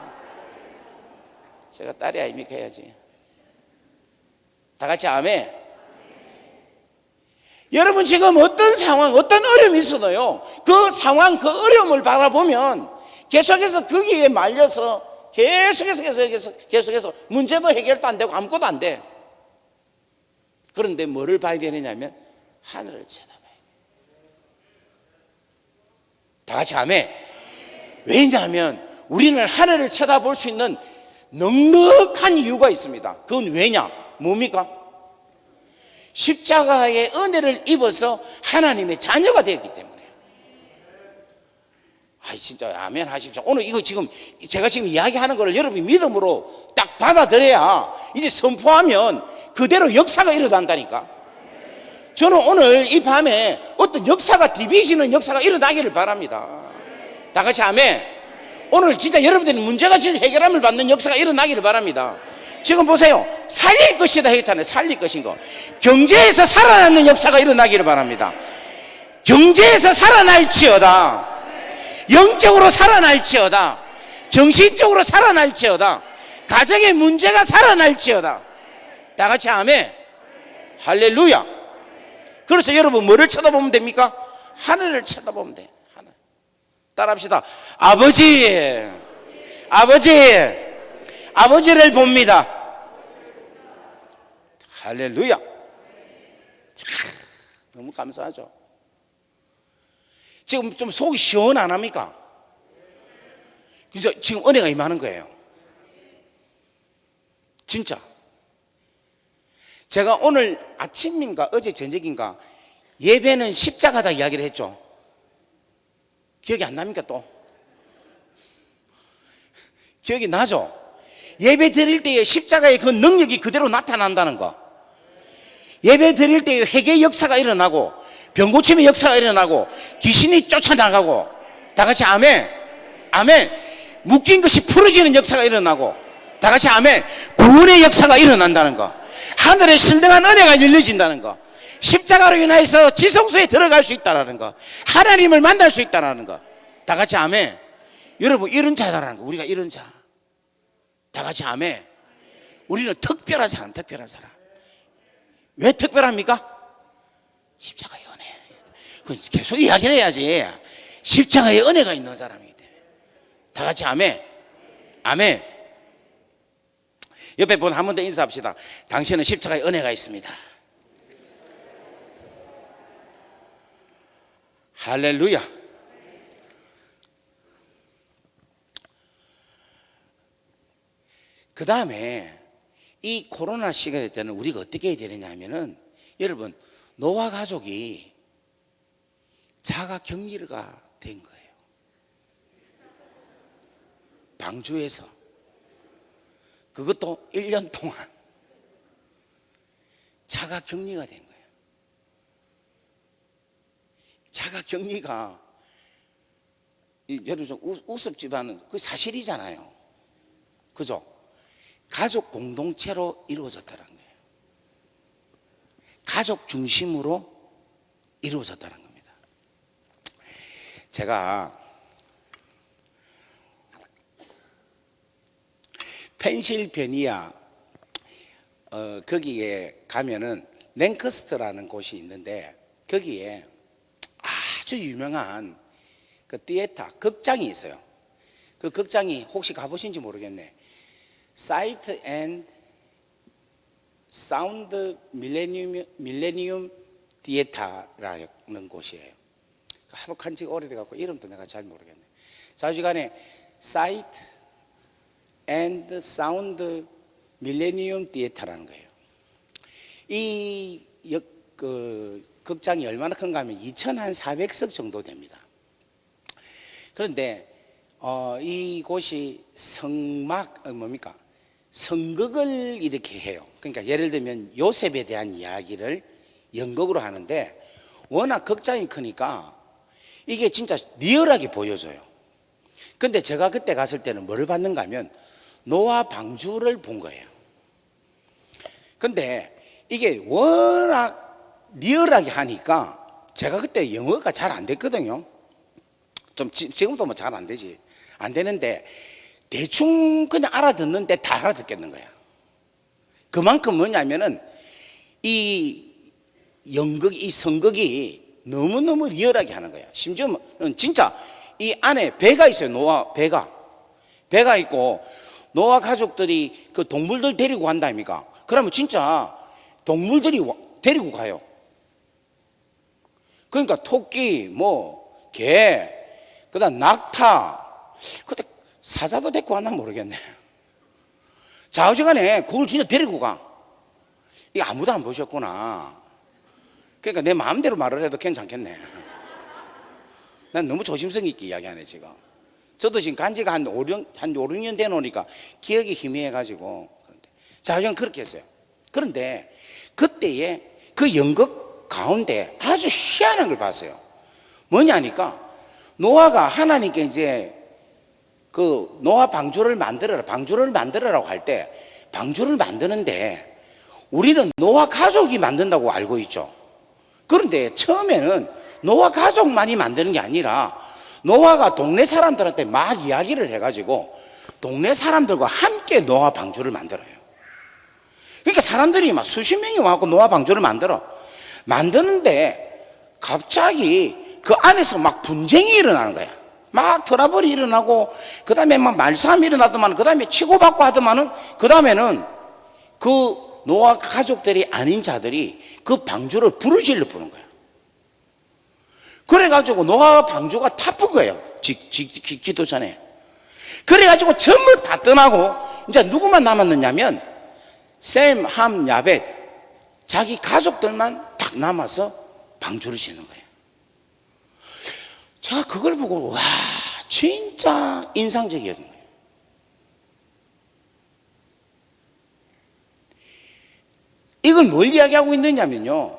제가 딸이 아닙니까 해야지. 다 같이 아멘. 여러분 지금 어떤 상황, 어떤 어려움이 있어도요, 그 상황, 그 어려움을 바라보면 계속해서 거기에 말려서 계속해서 문제도 해결도 안 되고 아무것도 안 돼. 그런데 뭐를 봐야 되느냐면 하늘을 쳐다봐야 돼. 다 같이 아멘. 왜냐하면 우리는 하늘을 쳐다볼 수 있는 넉넉한 이유가 있습니다. 그건 왜냐? 뭡니까? 십자가의 은혜를 입어서 하나님의 자녀가 되었기 때문에. 아이 진짜 아멘 하십시오. 오늘 이거 지금 제가 지금 이야기하는 거를 여러분이 믿음으로 딱 받아들여야 이제 선포하면 그대로 역사가 일어난다니까. 저는 오늘 이 밤에 어떤 역사가 디비지는 역사가 일어나기를 바랍니다. 다 같이 아멘. 오늘 진짜 여러분들이 문제가 지금 해결함을 받는 역사가 일어나기를 바랍니다. 지금 보세요. 살릴 것이다 했잖아요. 살릴 것인 거. 경제에서 살아나는 역사가 일어나기를 바랍니다. 경제에서 살아날지어다. 영적으로 살아날지어다. 정신적으로 살아날지어다. 가정의 문제가 살아날지어다. 다 같이 아멘. 할렐루야. 그래서 여러분 뭐를 쳐다보면 됩니까? 하늘을 쳐다보면 돼. 하늘. 따라합시다. 아버지, 아버지, 아버지를 봅니다. 할렐루야. 너무 감사하죠. 지금 좀 속이 시원 안 합니까? 그죠? 지금 은혜가 임하는 거예요. 진짜. 제가 오늘 아침인가 어제 저녁인가 예배는 십자가다 이야기를 했죠. 기억이 안 납니까 또? 기억이 나죠? 예배 드릴 때에 십자가의 그 능력이 그대로 나타난다는 거. 예배 드릴 때에 회개의 역사가 일어나고 병고침의 역사가 일어나고 귀신이 쫓아나가고. 다 같이 아멘. 아멘. 묶인 것이 풀어지는 역사가 일어나고. 다 같이 아멘. 구원의 역사가 일어난다는 거. 하늘에 신령한 은혜가 열려진다는 거. 십자가로 인해서 지성소에 들어갈 수 있다는 거. 하나님을 만날 수 있다는 거. 다 같이 아멘. 여러분 이런 자다라는 거. 우리가 이런 자. 다 같이 아멘. 우리는 특별한 사람, 특별한 사람. 왜 특별합니까? 십자가의 은혜. 계속 이야기를 해야지. 십자가의 은혜가 있는 사람이기 때문에. 다 같이 아멘. 아멘. 옆에 분 한 번 더 인사합시다. 당신은 십자가의 은혜가 있습니다. 할렐루야. 그 다음에 이 코로나 시간에 때는 우리가 어떻게 해야 되느냐 하면은, 여러분 노아 가족이 자가 격리가 된 거예요. 방주에서. 그것도 1년 동안 자가 격리가 된 거예요. 자가 격리가 여러분 좀 우습지만은 그 사실이잖아요. 그죠? 가족 공동체로 이루어졌다는 거예요. 가족 중심으로 이루어졌다는 겁니다. 제가 펜실베니아 거기에 가면은 랭커스터라는 곳이 있는데, 거기에 아주 유명한 그 티에타 극장이 있어요. 그 극장이 혹시 가보신지 모르겠네. 사이트 앤 사운드 밀레니움 티에타라는 곳이에요. 하도 간지가 오래돼갖고 이름도 내가 잘 모르겠네. 자주간에 사이트 앤드 사운드 밀레니엄 디에터라는 거예요. 이 극장이 얼마나 큰가 하면 2,400석 정도 됩니다. 그런데 이곳이 성극을 이렇게 해요. 그러니까 예를 들면 요셉에 대한 이야기를 연극으로 하는데 워낙 극장이 크니까 이게 진짜 리얼하게 보여져요. 근데 제가 그때 갔을 때는 뭘 봤는가 하면 노아 방주를 본 거예요. 근데 이게 워낙 리얼하게 하니까 제가 그때 영어가 잘 안 됐거든요. 좀 지금도 뭐 잘 안 되지. 안 되는데 대충 그냥 알아듣는데 다 알아듣겠는 거야. 그만큼 뭐냐면은 이 성극이 너무너무 리얼하게 하는 거야. 심지어는 진짜 이 안에 배가 있어요. 노아 배가 있고 노아 가족들이 그 동물들 데리고 간다니까. 그러면 진짜 동물들이 데리고 가요. 그러니까 토끼, 개, 그다음 낙타, 그때 사자도 데리고 왔나 모르겠네. 좌우지간에 그걸 진짜 데리고 가. 이거 아무도 안 보셨구나. 그러니까 내 마음대로 말을 해도 괜찮겠네. 난 너무 조심성 있게 이야기하네 지금. 저도 지금 간지가 한 5, 6년 되노니까 기억이 희미해가지고. 좌우지간 그렇게 했어요. 그런데 그때의 그 연극 가운데 아주 희한한 걸 봤어요. 뭐냐니까 노아가 하나님께 이제 그 노아 방주를 만들어라고 할 때 방주를 만드는데 우리는 노아 가족이 만든다고 알고 있죠. 그런데 처음에는 노아 가족만이 만드는 게 아니라 노아가 동네 사람들한테 막 이야기를 해가지고 동네 사람들과 함께 노아 방주를 만들어요. 그러니까 사람들이 막 수십 명이 와서 노아 방주를 만드는데 갑자기 그 안에서 막 분쟁이 일어나는 거야. 막 트러블이 일어나고 그 다음에 막 말싸움이 일어나더만 그 다음에 치고받고 하더만은 그 다음에는 그 노아 가족들이 아닌 자들이 그 방주를 불을 질러 부는 거야. 그래가지고 노아 방주가 타쁜 거예요. 기도 전에. 그래가지고 전부 다 떠나고 이제 누구만 남았느냐면 셈, 함, 야벳 자기 가족들만 딱 남아서 방주를 지는 거예요. 제가 그걸 보고 와 진짜 인상적이었던 거예요. 이걸 뭘 이야기하고 있느냐면요,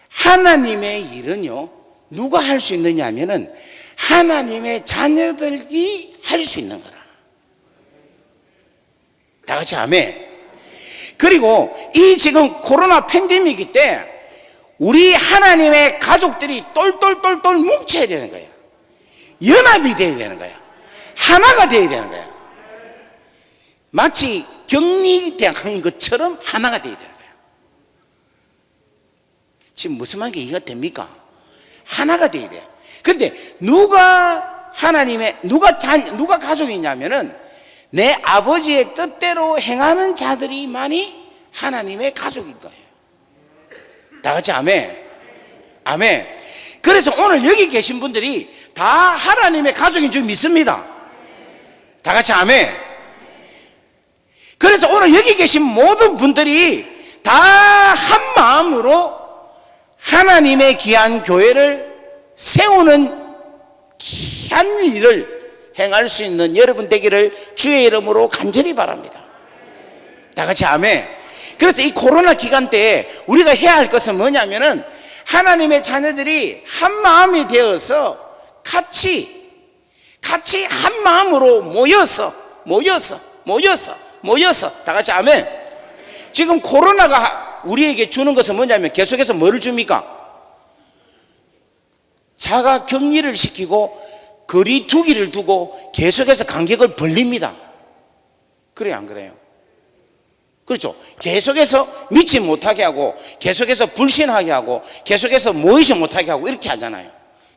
하나님의 일은요 누가 할 수 있느냐 하면은 하나님의 자녀들이 할 수 있는 거라. 다 같이 아멘. 그리고 이 지금 코로나 팬데믹이 때 우리 하나님의 가족들이 똘똘똘똘 뭉쳐야 되는 거야. 연합이 돼야 되는 거야. 하나가 돼야 되는 거야. 마치 격리된 것처럼 하나가 돼야 되는 거야. 지금 무슨 말인지 이해가 됩니까? 하나가 돼야 돼. 근데 누가 가족이냐면은 내 아버지의 뜻대로 행하는 자들이만이 하나님의 가족인 거예요. 다 같이 아멘. 아멘. 그래서 오늘 여기 계신 분들이 다 하나님의 가족인 줄 믿습니다. 다 같이 아멘. 그래서 오늘 여기 계신 모든 분들이 다 한 마음으로 하나님의 귀한 교회를 세우는 귀한 일을 행할 수 있는 여러분 되기를 주의 이름으로 간절히 바랍니다. 다 같이 아멘. 그래서 이 코로나 기간 때 우리가 해야 할 것은 뭐냐면은 하나님의 자녀들이 한 마음이 되어서 같이 한 마음으로 모여서 다 같이 아멘. 지금 코로나가 우리에게 주는 것은 뭐냐면 계속해서 뭐를 줍니까? 자가 격리를 시키고 거리 두기를 두고 계속해서 간격을 벌립니다. 그래요, 안 그래요? 그렇죠. 계속해서 믿지 못하게 하고 계속해서 불신하게 하고 계속해서 모이지 못하게 하고 이렇게 하잖아요.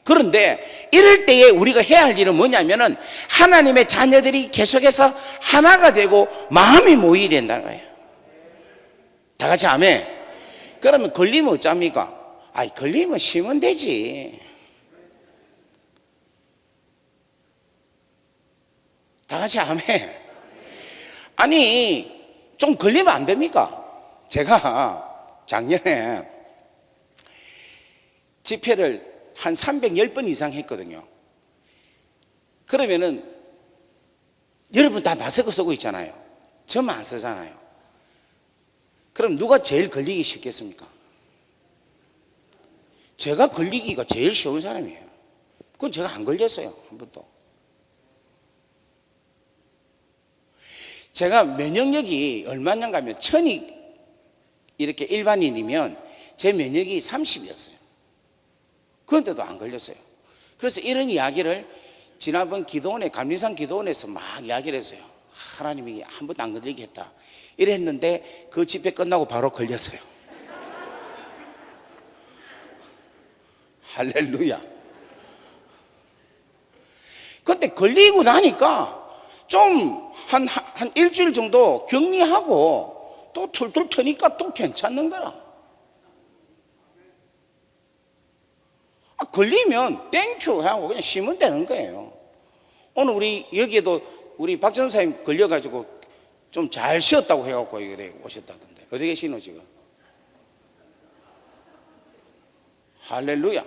그런데 이럴 때에 우리가 해야 할 일은 뭐냐면은 하나님의 자녀들이 계속해서 하나가 되고 마음이 모이게 된다는 거예요. 다 같이 아멘. 그러면 걸리면 어쩝니까? 걸리면 쉬면 되지. 다 같이 아멘. 아니, 좀 걸리면 안 됩니까? 제가 작년에 집회를 한 310번 이상 했거든요. 그러면은 여러분 다 마스크 쓰고 있잖아요. 저만 안 쓰잖아요. 그럼 누가 제일 걸리기 쉽겠습니까? 제가 걸리기가 제일 쉬운 사람이에요. 그건 제가 안 걸렸어요, 한 번도. 제가 면역력이 얼마나 가면 1000이 이렇게 일반인이면 제 면역이 30이었어요. 그런데도 안 걸렸어요. 그래서 이런 이야기를 지난번 기도원에, 감리산 기도원에서 막 이야기를 했어요. 하나님이 한 번도 안 걸리게 했다. 이랬는데 그 집회 끝나고 바로 걸렸어요. 할렐루야. 근데 걸리고 나니까 좀 한 일주일 정도 격리하고 또 툴툴 트니까 또 괜찮는 거라. 걸리면 땡큐 하고 그냥 쉬면 되는 거예요. 오늘 우리 여기에도 우리 박 전사님 걸려가지고 좀 잘 쉬었다고 해갖고 그래 오셨다던데. 어디 계시노 지금? 할렐루야.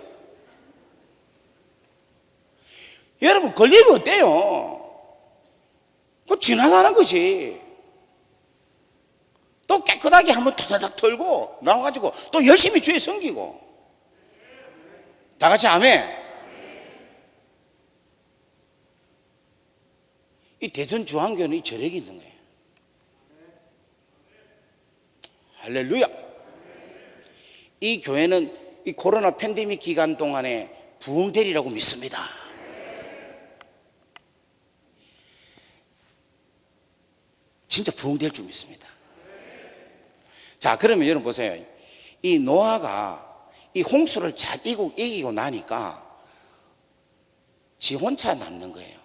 여러분 걸리면 어때요? 그거 지나가는 거지. 또 깨끗하게 한번 타다닥 털고 나와가지고 또 열심히 주에 섬기고. 다 같이 아멘. 이 대전 중앙교회는 이 저력이 있는 거예요. 할렐루야. 이 교회는 이 코로나 팬데믹 기간 동안에 부흥되리라고 믿습니다. 진짜 부흥될 줄 믿습니다. 자, 그러면 여러분 보세요. 이 노아가 이 홍수를 잘 이기고 나니까 지 혼자 남는 거예요.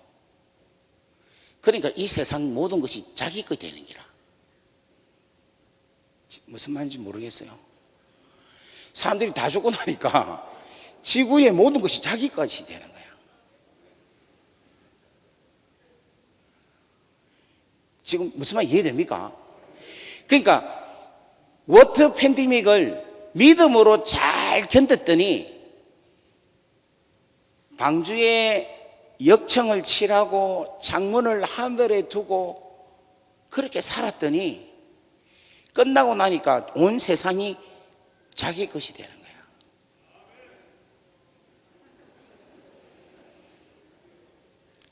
그러니까 이 세상 모든 것이 자기 것 되는 기라. 무슨 말인지 모르겠어요. 사람들이 다 죽고 나니까 지구의 모든 것이 자기 것이 되는 거야. 지금 무슨 말 이해됩니까? 그러니까 워터 팬데믹을 믿음으로 잘 견뎠더니 방주에 역청을 칠하고 창문을 하늘에 두고 그렇게 살았더니 끝나고 나니까 온 세상이 자기 것이 되는 거야.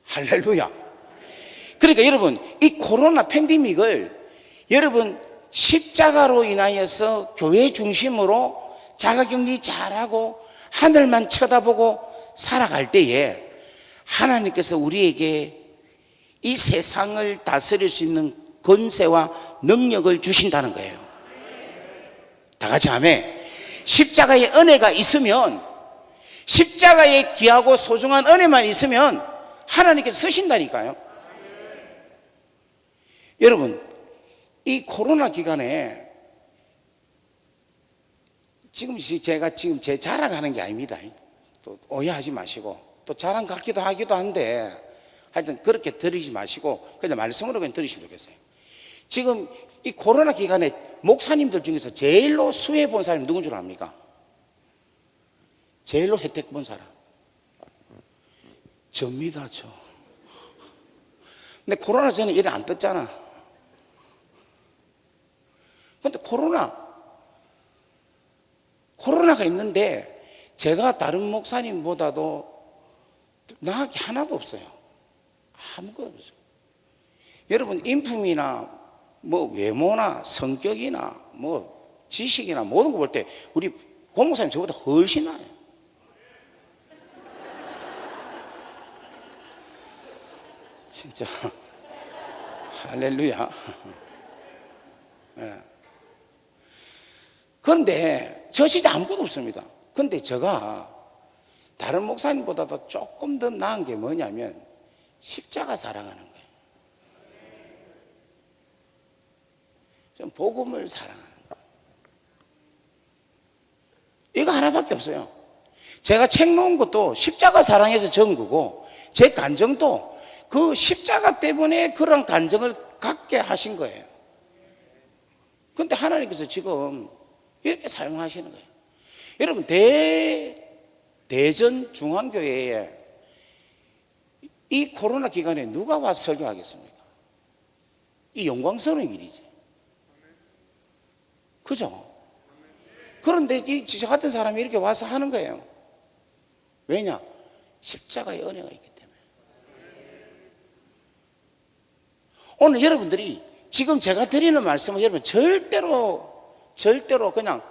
할렐루야. 그러니까 여러분 이 코로나 팬데믹을 여러분 십자가로 인하여서 교회 중심으로 자가격리 잘하고 하늘만 쳐다보고 살아갈 때에 하나님께서 우리에게 이 세상을 다스릴 수 있는 권세와 능력을 주신다는 거예요. 다 같이 아멘. 십자가의 은혜가 있으면, 십자가의 귀하고 소중한 은혜만 있으면 하나님께서 쓰신다니까요. 여러분 이 코로나 기간에 지금 제가 지금 제 자랑하는 게 아닙니다. 또 오해하지 마시고, 또 자랑 같기도 하기도 한데 하여튼 그렇게 들으지 마시고 그냥 말씀으로 그냥 들으시면 좋겠어요. 지금 이 코로나 기간에 목사님들 중에서 제일로 수혜 본 사람이 누군 줄 압니까? 제일로 혜택 본 사람 접니다. 저. 근데 코로나 전에 일을 안 떴잖아. 근데 코로나가 있는데 제가 다른 목사님보다도 나은 게 하나도 없어요. 아무것도 없어요. 여러분 인품이나 뭐 외모나 성격이나 뭐 지식이나 모든 거 볼 때 우리 고 목사님 저보다 훨씬 나아요. 진짜 할렐루야. 네. 그런데 저 진짜 아무것도 없습니다. 그런데 제가 다른 목사님보다도 조금 더 나은 게 뭐냐면 십자가 사랑하는 거예요. 좀 복음을 사랑하는 거예요. 이거 하나밖에 없어요. 제가 책 놓은 것도 십자가 사랑해서 적은 거고 제 간정도 그 십자가 때문에 그런 감정을 갖게 하신 거예요. 그런데 하나님께서 지금 이렇게 사용하시는 거예요. 여러분, 대전 중앙교회에 이 코로나 기간에 누가 와서 설교하겠습니까? 이 영광스러운 일이지. 그죠? 그런데 저 같은 사람이 이렇게 와서 하는 거예요. 왜냐? 십자가의 은혜가 있기 때문에. 오늘 여러분들이 지금 제가 드리는 말씀은 여러분 절대로 그냥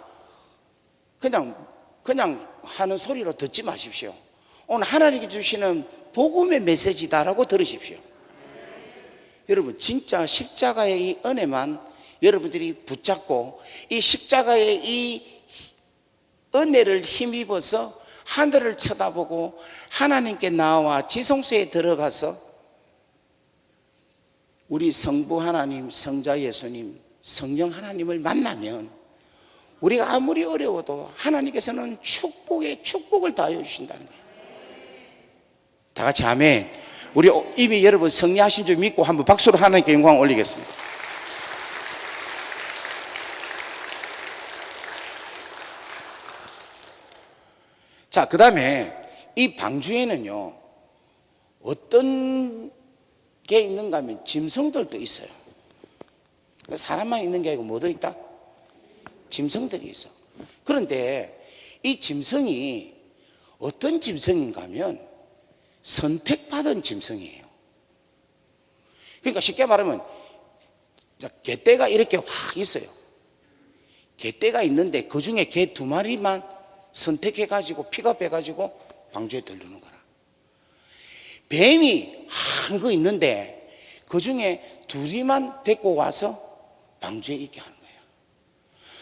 하는 소리로 듣지 마십시오. 오늘 하나님께 주시는 복음의 메시지다라고 들으십시오. 여러분, 진짜 십자가의 이 은혜만 여러분들이 붙잡고 이 십자가의 이 은혜를 힘입어서 하늘을 쳐다보고 하나님께 나와 지성소에 들어가서 우리 성부 하나님, 성자 예수님, 성령 하나님을 만나면 우리가 아무리 어려워도 하나님께서는 축복을 다해 주신다는 거예요. 다 같이 아멘. 우리 이미 여러분 승리하신 줄 믿고 한번 박수로 하나님께 영광 올리겠습니다. 자, 그 다음에 이 방주에는요 어떤 게 있는가 하면 짐승들도 있어요. 사람만 있는 게 아니고 뭐도 있다? 짐승들이 있어. 그런데 이 짐승이 어떤 짐승인가 하면 선택받은 짐승이에요. 그러니까 쉽게 말하면 개떼가 이렇게 확 있어요. 개떼가 있는데 그 중에 개 2마리만 선택해가지고 픽업해가지고 방주에 들르는 거라. 뱀이 한 거 있는데 그 중에 2이만 데리고 와서 방주에 있게 하는 거예요.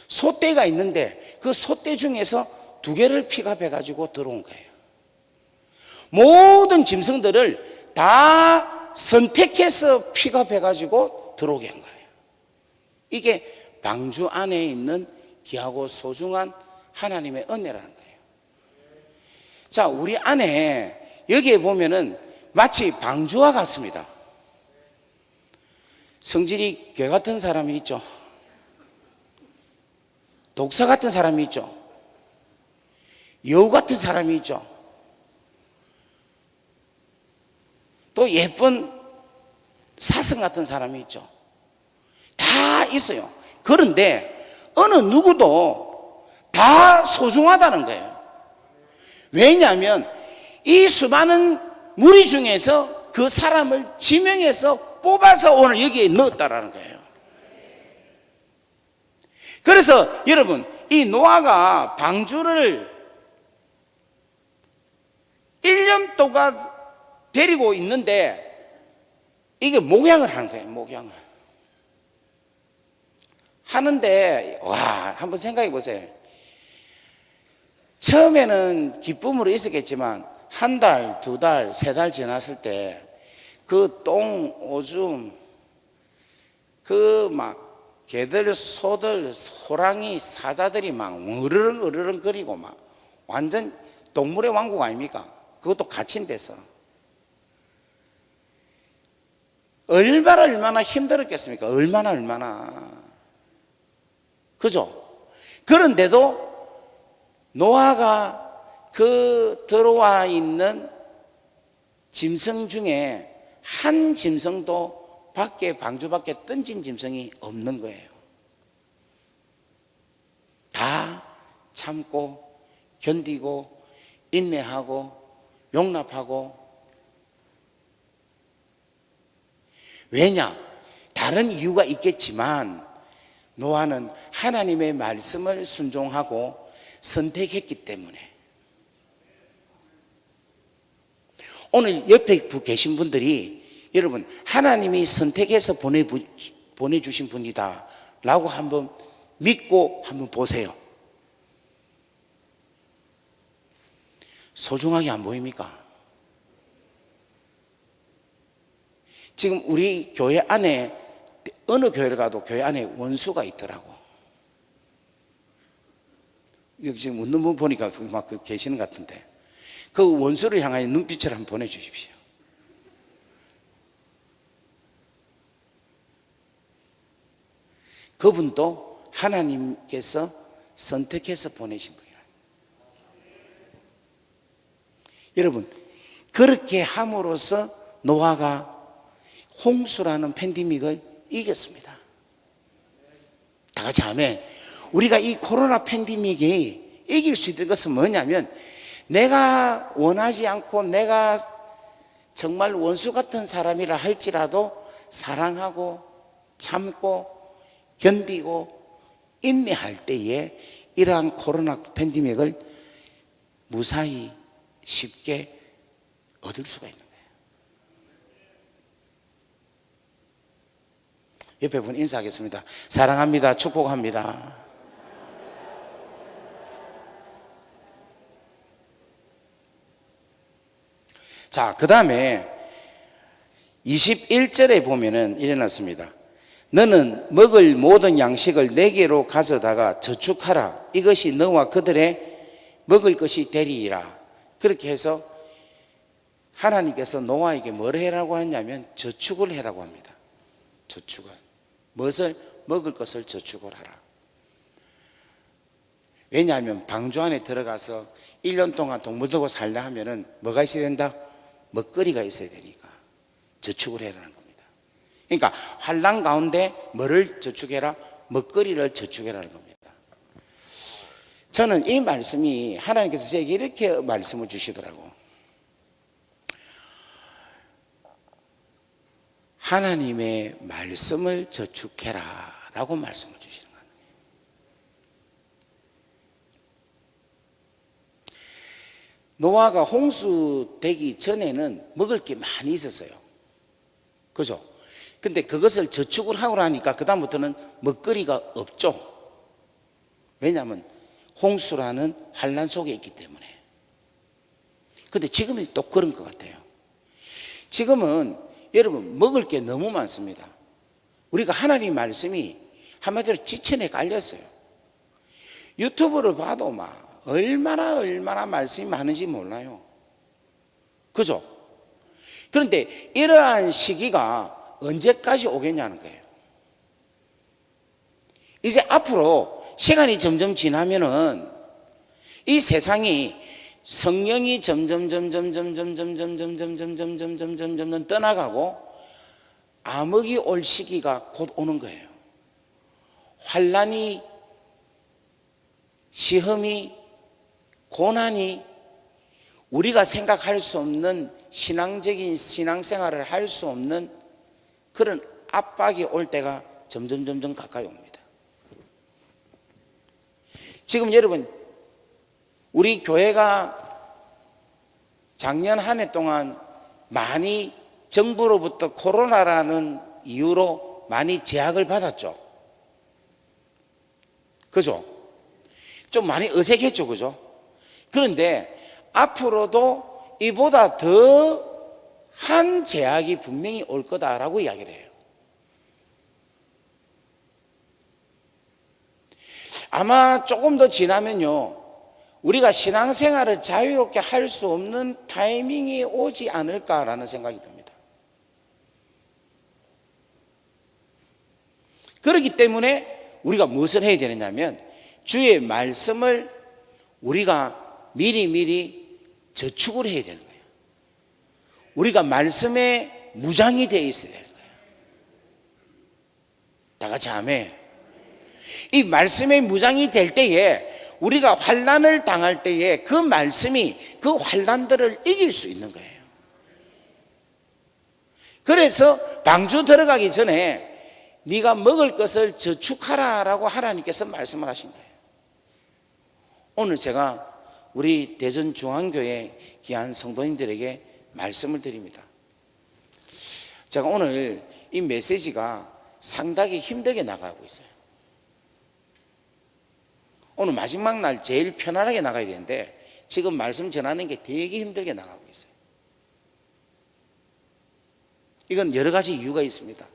소떼가 있는데 그 소떼 중에서 2개를 픽업해가지고 들어온 거예요. 모든 짐승들을 다 선택해서 픽업해가지고 들어오게 한 거예요. 이게 방주 안에 있는 귀하고 소중한 하나님의 은혜라는 거예요. 자, 우리 안에 여기에 보면은 마치 방주와 같습니다. 성질이 개 같은 사람이 있죠. 독사 같은 사람이 있죠. 여우 같은 사람이 있죠. 또 예쁜 사슴 같은 사람이 있죠. 다 있어요. 그런데 어느 누구도 다 소중하다는 거예요. 왜냐하면 이 수많은 무리 중에서 그 사람을 지명해서 뽑아서 오늘 여기에 넣었다라는 거예요. 그래서 여러분, 이 노아가 방주를 1년 동안 데리고 있는데 이게 목양을 하는 거예요. 목양을 하는데, 와, 한번 생각해 보세요. 처음에는 기쁨으로 있었겠지만 1달, 2달, 3달 지났을 때 그 똥, 오줌, 그 막 개들, 소들, 호랑이, 사자들이 막 으르렁 거리고 막 완전 동물의 왕국 아닙니까? 그것도 갇힌 데서 얼마나 힘들었겠습니까? 얼마나 그죠? 그런데도 노아가 그 들어와 있는 짐승 중에 한 짐승도 방주 밖에 던진 짐승이 없는 거예요. 다 참고 견디고 인내하고 용납하고. 왜냐? 다른 이유가 있겠지만 노아는 하나님의 말씀을 순종하고 선택했기 때문에. 오늘 옆에 계신 분들이 여러분 하나님이 선택해서 보내주신 분이다 라고 한번 믿고 한번 보세요. 소중하게 안 보입니까? 지금 우리 교회 안에 어느 교회를 가도 교회 안에 원수가 있더라고. 여기 지금 웃는 분 보니까 막 계시는 것 같은데 그 원수를 향하여 눈빛을 한번 보내주십시오. 그분도 하나님께서 선택해서 보내신 거예요. 여러분, 그렇게 함으로써 노아가 홍수라는 팬데믹을 이겼습니다. 다 같이 아멘. 우리가 이 코로나 팬데믹이 이길 수 있는 것은 뭐냐면, 내가 원하지 않고 내가 정말 원수 같은 사람이라 할지라도 사랑하고 참고 견디고 인내할 때에 이러한 코로나 팬데믹을 무사히 쉽게 얻을 수가 있는 거예요. 옆에 분 인사하겠습니다. 사랑합니다. 축복합니다. 자, 그 다음에 21절에 보면은 일어났습니다. 너는 먹을 모든 양식을 내게로 가져다가 저축하라. 이것이 너와 그들의 먹을 것이 되리이라. 그렇게 해서 하나님께서 노아에게 뭘 해라고 하느냐면 저축을 해라고 합니다. 저축을. 무엇을? 먹을 것을 저축을 하라. 왜냐하면 방주 안에 들어가서 1년 동안 동물 들고 살려 하면은 뭐가 있어야 된다? 먹거리가 있어야 되니까 저축을 해라는 겁니다. 그러니까 환난 가운데 뭐를 저축해라? 먹거리를 저축해라는 겁니다. 저는 이 말씀이 하나님께서 제게 이렇게 말씀을 주시더라고. 하나님의 말씀을 저축해라 라고 말씀을 주시는 거예요. 노아가 홍수 되기 전에는 먹을 게 많이 있었어요. 그죠? 근데 그것을 저축을 하고 나니까 그다음부터는 먹거리가 없죠. 왜냐하면 홍수라는 환난 속에 있기 때문에. 근데 지금은 또 그런 것 같아요. 지금은 여러분 먹을 게 너무 많습니다. 우리가 하나님 말씀이 한마디로 지천에 깔렸어요. 유튜브를 봐도 막 얼마나 말씀이 많은지 몰라요. 그죠? 그런데 이러한 시기가 언제까지 오겠냐는 거예요. 이제 앞으로 시간이 점점 지나면은 이 세상이 성령이 점점 떠나가고 암흑이 올 시기가 곧 오는 거예요. 환난이, 시험이, 고난이 우리가 생각할 수 없는 신앙적인 신앙생활을 할 수 없는 그런 압박이 올 때가 점점 가까이 옵니다. 지금 여러분, 우리 교회가 작년 한 해 동안 많이 정부로부터 코로나라는 이유로 많이 제약을 받았죠. 그죠? 좀 많이 어색했죠. 그죠? 그런데 앞으로도 이보다 더한 제약이 분명히 올 거다라고 이야기를 해요. 아마 조금 더 지나면요, 우리가 신앙생활을 자유롭게 할 수 없는 타이밍이 오지 않을까라는 생각이 듭니다. 그렇기 때문에 우리가 무엇을 해야 되느냐면 주의 말씀을 우리가 미리 저축을 해야 되는 거예요. 우리가 말씀에 무장이 되어 있어야 되는 거예요. 다 같이 아멘. 이 말씀에 무장이 될 때에 우리가 환난을 당할 때에 그 말씀이 그 환난들을 이길 수 있는 거예요. 그래서 방주 들어가기 전에 네가 먹을 것을 저축하라라고 하나님께서 말씀을 하신 거예요. 오늘 제가 우리 대전중앙교회 귀한 성도님들에게 말씀을 드립니다. 제가 오늘 이 메시지가 상당히 힘들게 나가고 있어요. 오늘 마지막 날 제일 편안하게 나가야 되는데 지금 말씀 전하는 게 되게 힘들게 나가고 있어요. 이건 여러 가지 이유가 있습니다.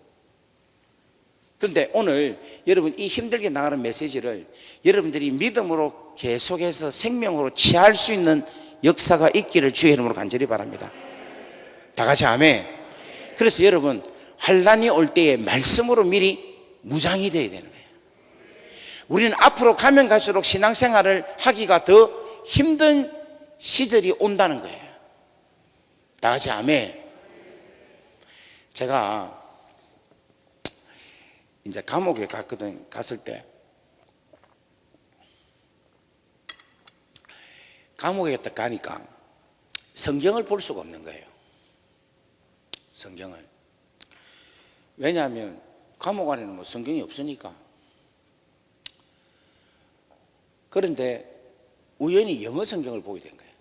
그런데 오늘 여러분 이 힘들게 나가는 메시지를 여러분들이 믿음으로 계속해서 생명으로 취할 수 있는 역사가 있기를 주의 이름으로 간절히 바랍니다. 다 같이 아멘. 그래서 여러분 환난이 올 때에 말씀으로 미리 무장이 되어야 되는 거예요. 우리는 앞으로 가면 갈수록 신앙생활을 하기가 더 힘든 시절이 온다는 거예요. 다 같이 아멘. 제가 이제 감옥에 갔거든. 갔을 때 감옥에 딱 가니까 성경을 볼 수가 없는 거예요. 성경을. 왜냐하면 감옥 안에는 뭐 성경이 없으니까. 그런데 우연히 영어 성경을 보게 된 거예요.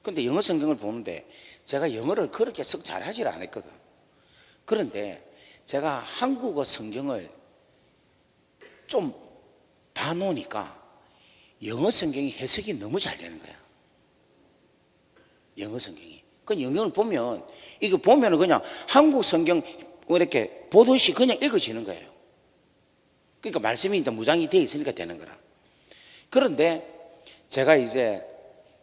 근데 영어 성경을 보는데 제가 영어를 그렇게 썩 잘하지 않았거든. 그런데 제가 한국어 성경을 좀 봐놓으니까 영어 성경이 해석이 너무 잘 되는 거야. 영어 성경이. 그 영어를 보면, 이거 보면은 그냥 한국 성경 이렇게 보듯이 그냥 읽어지는 거예요. 그러니까 말씀이 일단 무장이 되어 있으니까 되는 거라. 그런데 제가 이제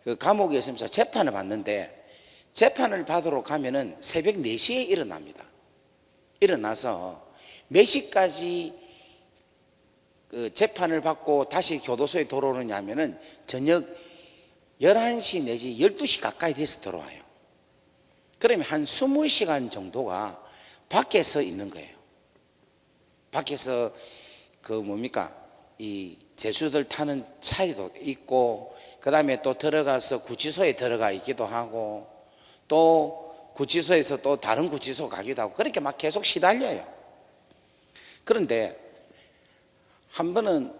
그 감옥에 있으면서 재판을 받는데, 재판을 받으러 가면은 새벽 4시에 일어납니다. 일어나서 몇 시까지 그 재판을 받고 다시 교도소에 들어오느냐 하면은 저녁 11시 내지 12시 가까이 돼서 들어와요. 그러면 한 20시간 정도가 밖에서 있는 거예요. 밖에서 그 뭡니까? 이 제수들 타는 차에도 있고, 그 다음에 또 들어가서 구치소에 들어가 있기도 하고, 또 구치소에서 또 다른 구치소 가기도 하고, 그렇게 막 계속 시달려요. 그런데 한 번은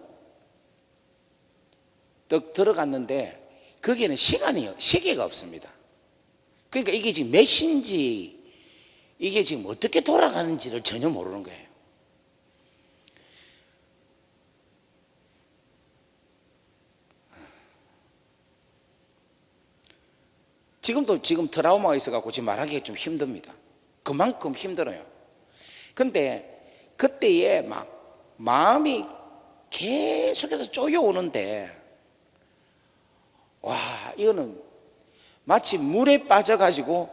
딱 들어갔는데 거기에는 시계가 없습니다. 그러니까 이게 지금 몇 시인지, 이게 지금 어떻게 돌아가는지를 전혀 모르는 거예요. 지금 트라우마가 있어갖고 지금 말하기가 좀 힘듭니다. 그만큼 힘들어요. 근데 그때에 막 마음이 계속해서 쪼여오는데, 와, 이거는 마치 물에 빠져가지고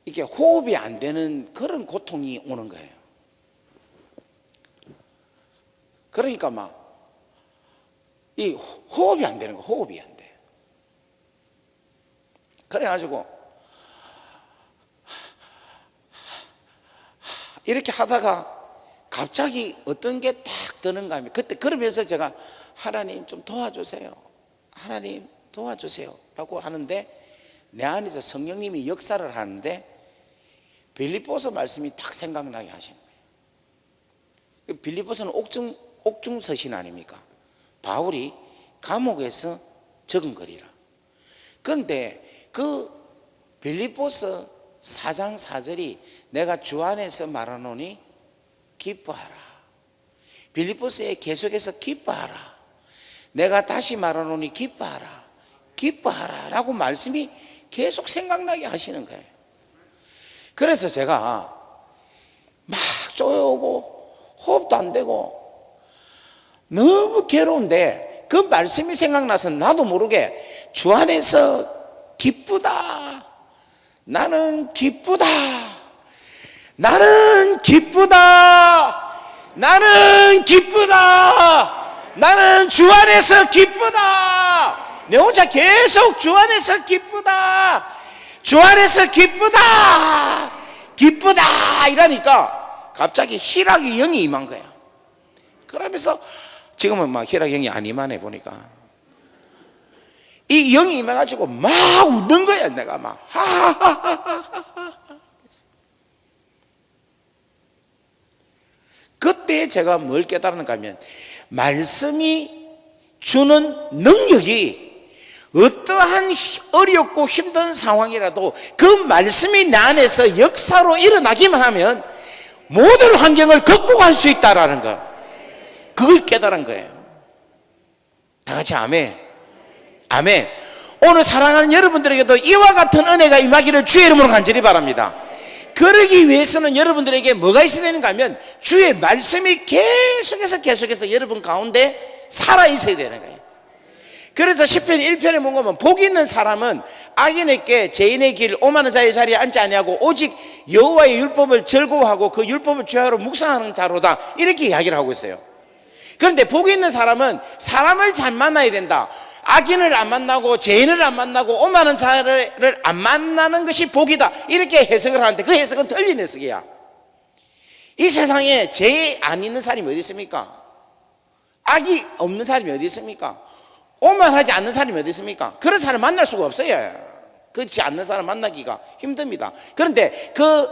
이게 호흡이 안 되는 그런 고통이 오는 거예요. 그러니까 막 이 호흡이 안 되는 거, 호흡이 안 돼. 그래가지고 이렇게 하다가 갑자기 어떤 게 딱 드는가 하면, 그때 그러면서 제가 하나님 좀 도와주세요, 하나님 도와주세요 라고 하는데, 내 안에서 성령님이 역사를 하는데 빌립보서 말씀이 딱 생각나게 하시는 거예요. 빌립보서는 옥중서신 아닙니까? 바울이 감옥에서 적은 글이라. 그런데 그 빌립보서 4장 4절이 내가 주 안에서 말하노니 기뻐하라. 빌립보서에 계속해서 기뻐하라. 내가 다시 말하노니 기뻐하라. 기뻐하라 라고 말씀이 계속 생각나게 하시는 거예요. 그래서 제가 막 쪼여오고 호흡도 안 되고 너무 괴로운데, 그 말씀이 생각나서 나도 모르게 주 안에서 기쁘다, 나는 기쁘다, 나는 기쁘다, 나는 기쁘다, 나는 주 안에서 기쁘다, 내 혼자 계속 주 안에서 기쁘다, 주 안에서 기쁘다, 기쁘다 이러니까 갑자기 희락의 영이 임한 거야. 그러면서 지금은 막 희락의 영이 안 임하네 보니까, 이 영이 임해가지고 막 웃는 거야. 내가 막 하하하하하. 그때 제가 뭘 깨달았는가 하면, 말씀이 주는 능력이 어떠한 어렵고 힘든 상황이라도 그 말씀이 내 안에서 역사로 일어나기만 하면 모든 환경을 극복할 수 있다라는 거, 그걸 깨달은 거예요. 다 같이 아멘. 아멘. 오늘 사랑하는 여러분들에게도 이와 같은 은혜가 임하기를 주의 이름으로 간절히 바랍니다. 그러기 위해서는 여러분들에게 뭐가 있어야 되는가 하면, 주의 말씀이 계속해서 여러분 가운데 살아있어야 되는 거예요. 그래서 시편 1편에 뭔가 보면, 복 있는 사람은 악인에게 죄인의 길 오만한 자의 자리에 앉지 아니하고 오직 여호와의 율법을 즐거워하고 그 율법을 주야로 묵상하는 자로다, 이렇게 이야기를 하고 있어요. 그런데 복이 있는 사람은 사람을 잘 만나야 된다. 악인을 안 만나고 죄인을 안 만나고 오만한 자를 안 만나는 것이 복이다. 이렇게 해석을 하는데 그 해석은 틀린 해석이야. 이 세상에 죄 안 있는 사람이 어디 있습니까? 악이 없는 사람이 어디 있습니까? 오만하지 않는 사람이 어디 있습니까? 그런 사람 만날 수가 없어요. 그렇지 않는 사람 만나기가 힘듭니다. 그런데 그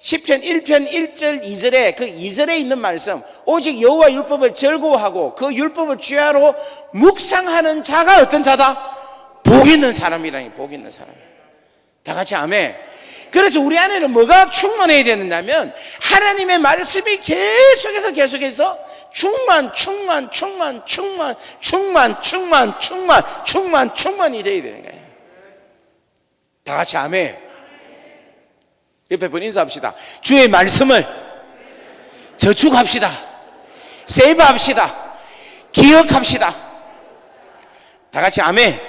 시편 1편 1절 2절에 그 2절에 있는 말씀, 오직 여호와 율법을 즐거워하고 그 율법을 주야로 묵상하는 자가 어떤 자다? 복 있는 사람이라니. 복 있는 사람. 다 같이 아멘. 그래서 우리 안에는 뭐가 충만해야 되느냐면 하나님의 말씀이 계속해서 충만이 돼야 되는 거예요. 다 같이 아멘. 옆에 분 인사합시다. 주의 말씀을 저축합시다. 세이브합시다. 기억합시다. 다 같이 아멘.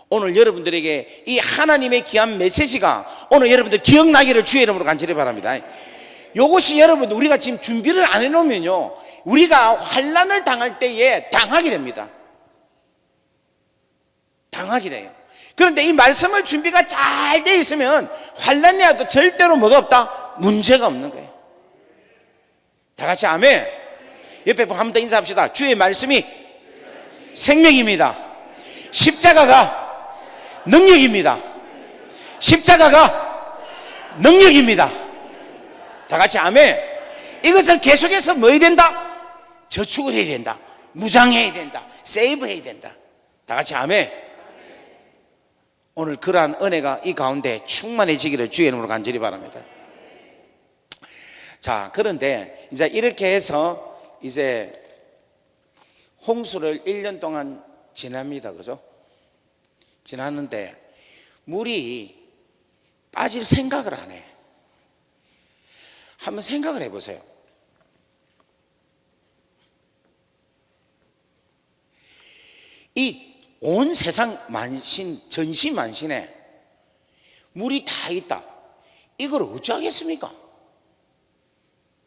오늘 여러분들에게 이 하나님의 귀한 메시지가 오늘 여러분들 기억나기를 주의 이름으로 간절히 바랍니다. 이것이 여러분 우리가 지금 준비를 안 해놓으면요, 우리가 환난을 당할 때에 당하게 됩니다. 당하게 돼요. 그런데 이 말씀을 준비가 잘 돼 있으면 환난이 와도 절대로 뭐가 없다? 문제가 없는 거예요. 다 같이 아멘. 옆에 한 번 더 인사합시다. 주의 말씀이 생명입니다. 십자가가 능력입니다. 십자가가 능력입니다. 다 같이 아멘. 이것을 계속해서 뭐 해야 된다? 저축을 해야 된다. 무장해야 된다. 세이브해야 된다. 다 같이 아멘. 오늘 그러한 은혜가 이 가운데 충만해지기를 주의 이름으로 간절히 바랍니다. 자, 그런데 이제 이렇게 해서 이제 홍수를 1년 동안 지납니다. 그죠? 지났는데 물이 빠질 생각을 안 해. 한번 생각을 해보세요. 이 온 세상 만신, 전시만신에 물이 다 있다. 이걸 어찌하겠습니까?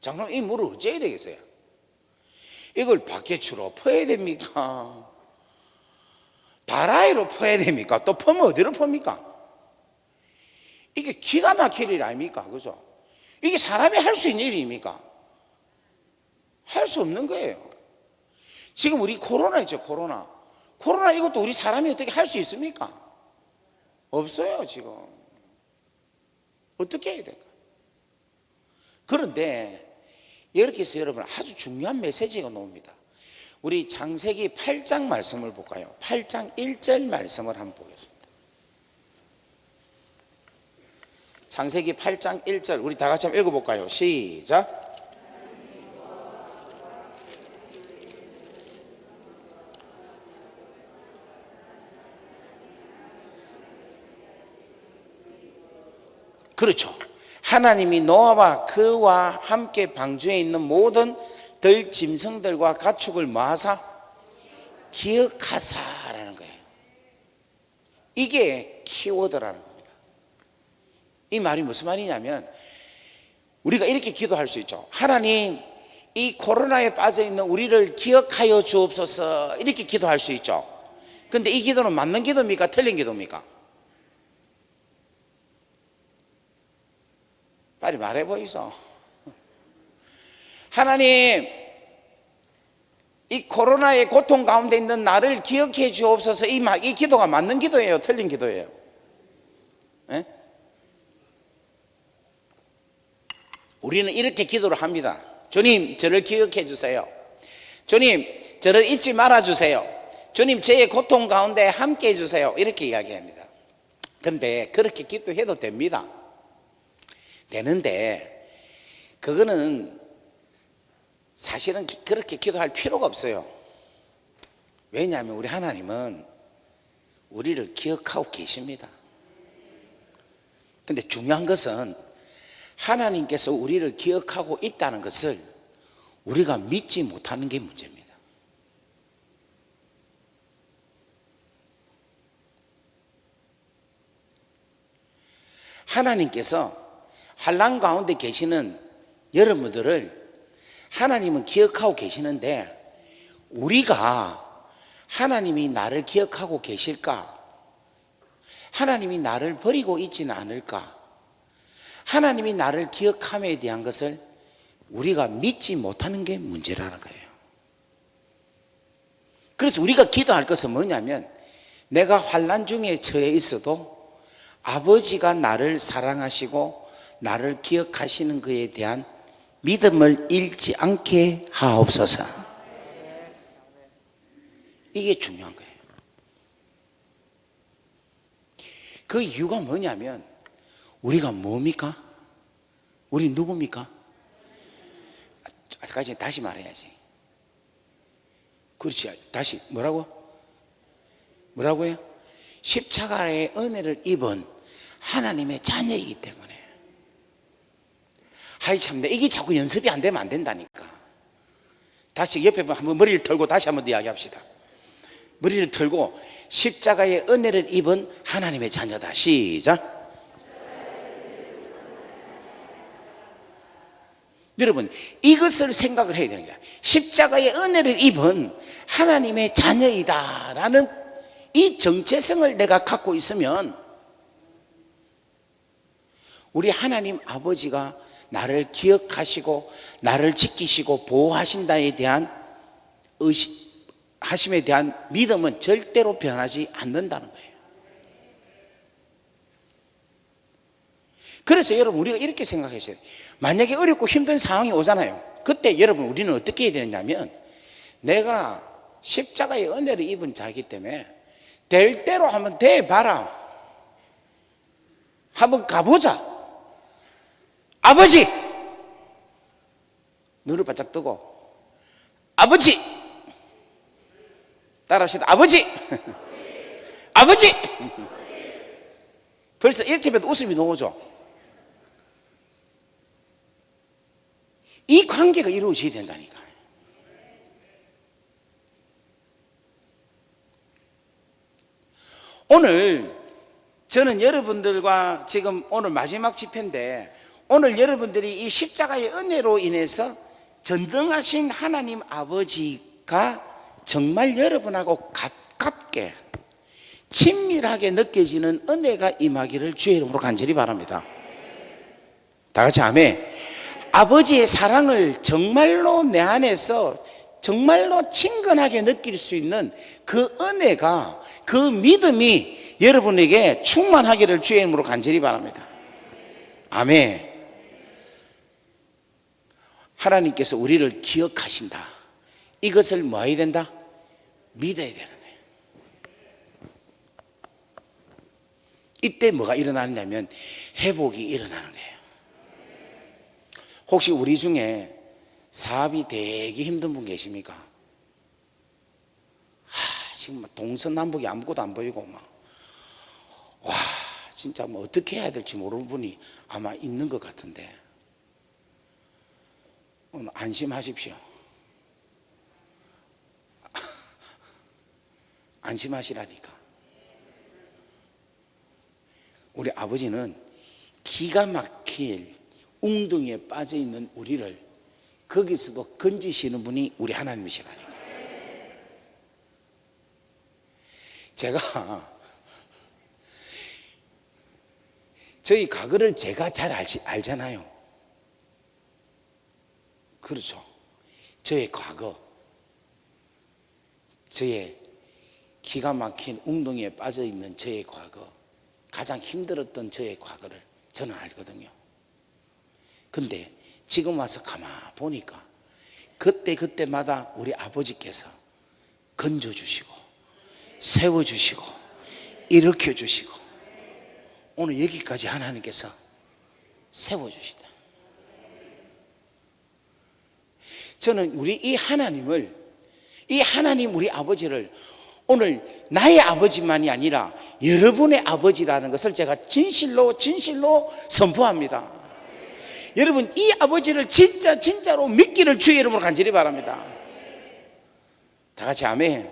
자, 그럼 이 물을 어찌해야 되겠어요? 이걸 바켓으로 퍼야 됩니까? 다라이로 퍼야 됩니까? 또 퍼면 어디로 풉니까? 이게 기가 막힐 일 아닙니까? 그죠? 이게 사람이 할 수 있는 일입니까? 할 수 없는 거예요. 지금 우리 코로나 있죠, 코로나. 코로나 이것도 우리 사람이 어떻게 할 수 있습니까? 없어요, 지금. 어떻게 해야 될까? 그런데 이렇게 해서 여러분 아주 중요한 메시지가 나옵니다. 우리 창세기 8장 말씀을 볼까요? 8장 1절 말씀을 한번 보겠습니다. 창세기 8장 1절 우리 다 같이 한번 읽어볼까요? 시작. 그렇죠. 하나님이 노아와 그와 함께 방주에 있는 모든 들 짐승들과 가축을 뭐하사? 기억하사라는 거예요. 이게 키워드라는 겁니다. 이 말이 무슨 말이냐면 우리가 이렇게 기도할 수 있죠. 하나님, 이 코로나에 빠져있는 우리를 기억하여 주옵소서, 이렇게 기도할 수 있죠. 근데 이 기도는 맞는 기도입니까? 틀린 기도입니까? 빨리 말해 보이소. 하나님, 이 코로나의 고통 가운데 있는 나를 기억해 주옵소서, 이 기도가 맞는 기도예요? 틀린 기도예요? 네? 우리는 이렇게 기도를 합니다. 주님, 저를 기억해 주세요. 주님, 저를 잊지 말아 주세요. 주님, 저의 고통 가운데 함께 해 주세요. 이렇게 이야기합니다. 그런데 그렇게 기도해도 됩니다. 되는데 그거는 사실은 그렇게 기도할 필요가 없어요. 왜냐하면 우리 하나님은 우리를 기억하고 계십니다. 근데 중요한 것은 하나님께서 우리를 기억하고 있다는 것을 우리가 믿지 못하는 게 문제입니다. 하나님께서 환난 가운데 계시는 여러분들을 하나님은 기억하고 계시는데 우리가 하나님이 나를 기억하고 계실까? 하나님이 나를 버리고 있지는 않을까? 하나님이 나를 기억함에 대한 것을 우리가 믿지 못하는 게 문제라는 거예요. 그래서 우리가 기도할 것은 뭐냐면, 내가 환난 중에 처해 있어도 아버지가 나를 사랑하시고 나를 기억하시는 것에 대한 믿음을 잃지 않게 하옵소서. 이게 중요한 거예요. 그 이유가 뭐냐면, 우리가 뭡니까? 우리 누굽니까? 아까지 다시 말해야지. 그렇지. 다시 뭐라고요? 십자가의 은혜를 입은 하나님의 자녀이기 때문에. 하이 참네, 이게 자꾸 연습이 안 되면 안 된다니까. 다시 옆에 한번 머리를 털고 다시 한번 이야기합시다. 머리를 털고 십자가의 은혜를 입은 하나님의 자녀다. 시작. 여러분, 이것을 생각을 해야 되는 거야. 십자가의 은혜를 입은 하나님의 자녀이다라는 이 정체성을 내가 갖고 있으면 우리 하나님 아버지가 나를 기억하시고 나를 지키시고 보호하신다에 대한 하심에 대한 믿음은 절대로 변하지 않는다는 거예요. 그래서 여러분, 우리가 이렇게 생각했어요. 만약에 어렵고 힘든 상황이 오잖아요. 그때 여러분, 우리는 어떻게 해야 되냐면, 내가 십자가의 은혜를 입은 자이기 때문에 될 대로 한번 대봐라. 한번 가보자. 아버지! 눈을 바짝 뜨고, 아버지! 따라합시다. 아버지! 아버지! 벌써 이렇게 해도 웃음이 나오죠. 이 관계가 이루어져야 된다니까. 오늘 저는 여러분들과 지금 오늘 마지막 집회인데, 오늘 여러분들이 이 십자가의 은혜로 인해서 전등하신 하나님 아버지가 정말 여러분하고 가깝게 친밀하게 느껴지는 은혜가 임하기를 주의 이름으로 간절히 바랍니다. 다 같이 아멘. 아버지의 사랑을 정말로 내 안에서 정말로 친근하게 느낄 수 있는 그 은혜가, 그 믿음이 여러분에게 충만하기를 주의 이름으로 간절히 바랍니다. 아멘. 하나님께서 우리를 기억하신다. 이것을 뭐 해야 된다? 믿어야 되는 거예요. 이때 뭐가 일어나느냐면 회복이 일어나는 거예요. 혹시 우리 중에 사업이 되게 힘든 분 계십니까? 지금 동서남북이 아무것도 안 보이고 진짜 어떻게 해야 될지 모르는 분이 아마 있는 것 같은데, 오늘 안심하십시오. 안심하시라니까. 우리 아버지는 기가 막힐 웅덩이에 빠져 있는 우리를 거기서도 건지시는 분이 우리 하나님이시라니까. 제가 저희 과거를 제가 잘 알잖아요. 그렇죠. 저의 과거, 저의 기가 막힌 웅덩이에 빠져 있는 저의 과거, 가장 힘들었던 저의 과거를 저는 알거든요. 근데 지금 와서 가만 보니까 그때마다 우리 아버지께서 건져주시고 세워주시고 일으켜주시고 오늘 여기까지 하나님께서 세워주시다. 저는 우리 이 하나님 우리 아버지를 오늘 나의 아버지만이 아니라 여러분의 아버지라는 것을 제가 진실로 선포합니다. 여러분, 이 아버지를 진짜로 믿기를 주의 이름으로 간절히 바랍니다. 다 같이 아멘.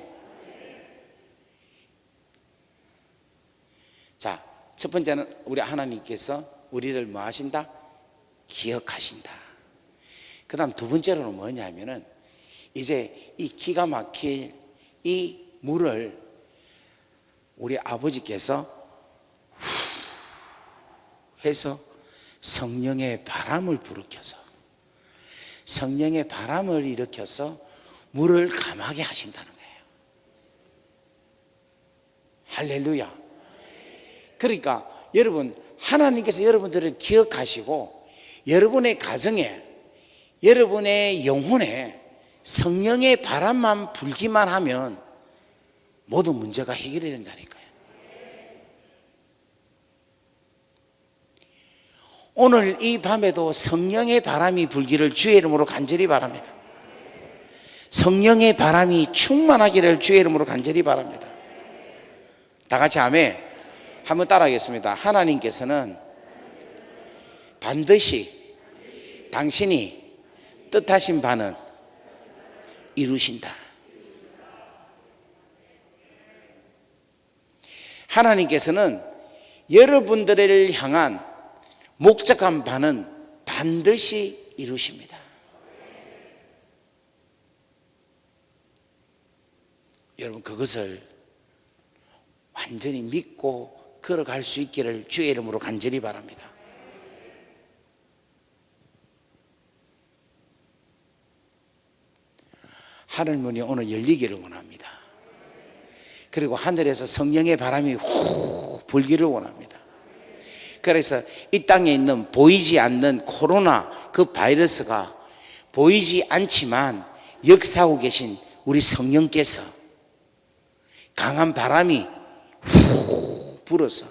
자, 첫 번째는 우리 하나님께서 우리를 뭐 하신다? 기억하신다. 다음 두 번째로는 뭐냐면은 이제 이 기가 막힐 이 물을 우리 아버지께서 해서 성령의 바람을 불으켜서 성령의 바람을 일으켜서 물을 감하게 하신다는 거예요. 할렐루야. 그러니까 여러분, 하나님께서 여러분들을 기억하시고 여러분의 가정에, 여러분의 영혼에 성령의 바람만 불기만 하면 모든 문제가 해결이 된다니까요. 오늘 이 밤에도 성령의 바람이 불기를 주의 이름으로 간절히 바랍니다. 성령의 바람이 충만하기를 주의 이름으로 간절히 바랍니다. 다 같이 아멘. 한번 따라하겠습니다. 하나님께서는 반드시 당신이 뜻하신 바는 이루신다. 하나님께서는 여러분들을 향한 목적한 바는 반드시 이루십니다. 여러분, 그것을 완전히 믿고 걸어갈 수 있기를 주의 이름으로 간절히 바랍니다. 하늘문이 오늘 열리기를 원합니다. 그리고 하늘에서 성령의 바람이 후 불기를 원합니다. 그래서 이 땅에 있는 보이지 않는 코로나 그 바이러스가 보이지 않지만 역사하고 계신 우리 성령께서 강한 바람이 후 불어서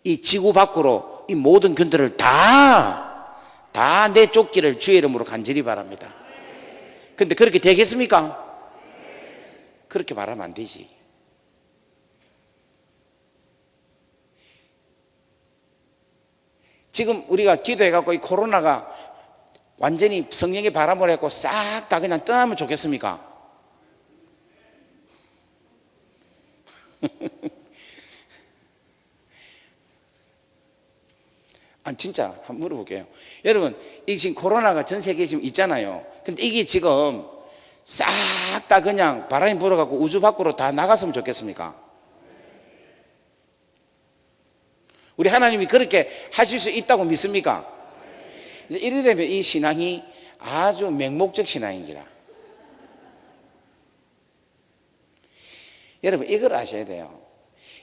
이 지구 밖으로 이 모든 균들을 다 내쫓기를 주의 이름으로 간절히 바랍니다. 근데 그렇게 되겠습니까? 그렇게 말하면 안 되지. 지금 우리가 기도해갖고 이 코로나가 완전히 성령의 바람을 해갖고 싹 다 그냥 떠나면 좋겠습니까? 진짜 한번 물어볼게요. 여러분, 이 지금 코로나가 전 세계에 지금 있잖아요. 근데 이게 지금 싹 다 그냥 바람이 불어갖고 우주 밖으로 다 나갔으면 좋겠습니까? 우리 하나님이 그렇게 하실 수 있다고 믿습니까? 이제 이래 되면 이 신앙이 아주 맹목적 신앙이기라. 여러분, 이걸 아셔야 돼요.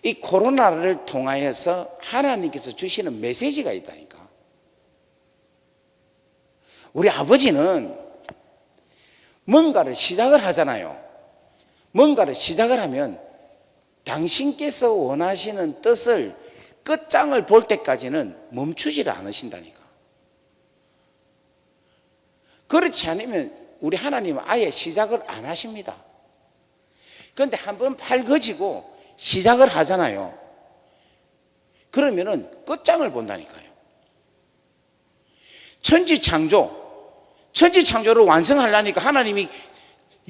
이 코로나를 통하여서 하나님께서 주시는 메시지가 있다니까. 우리 아버지는 뭔가를 시작을 하잖아요. 뭔가를 시작을 하면 당신께서 원하시는 뜻을 끝장을 볼 때까지는 멈추지를 않으신다니까. 그렇지 않으면 우리 하나님은 아예 시작을 안 하십니다. 그런데 한번 팔 거지고 시작을 하잖아요. 그러면은 끝장을 본다니까요. 천지창조를 완성하려니까 하나님이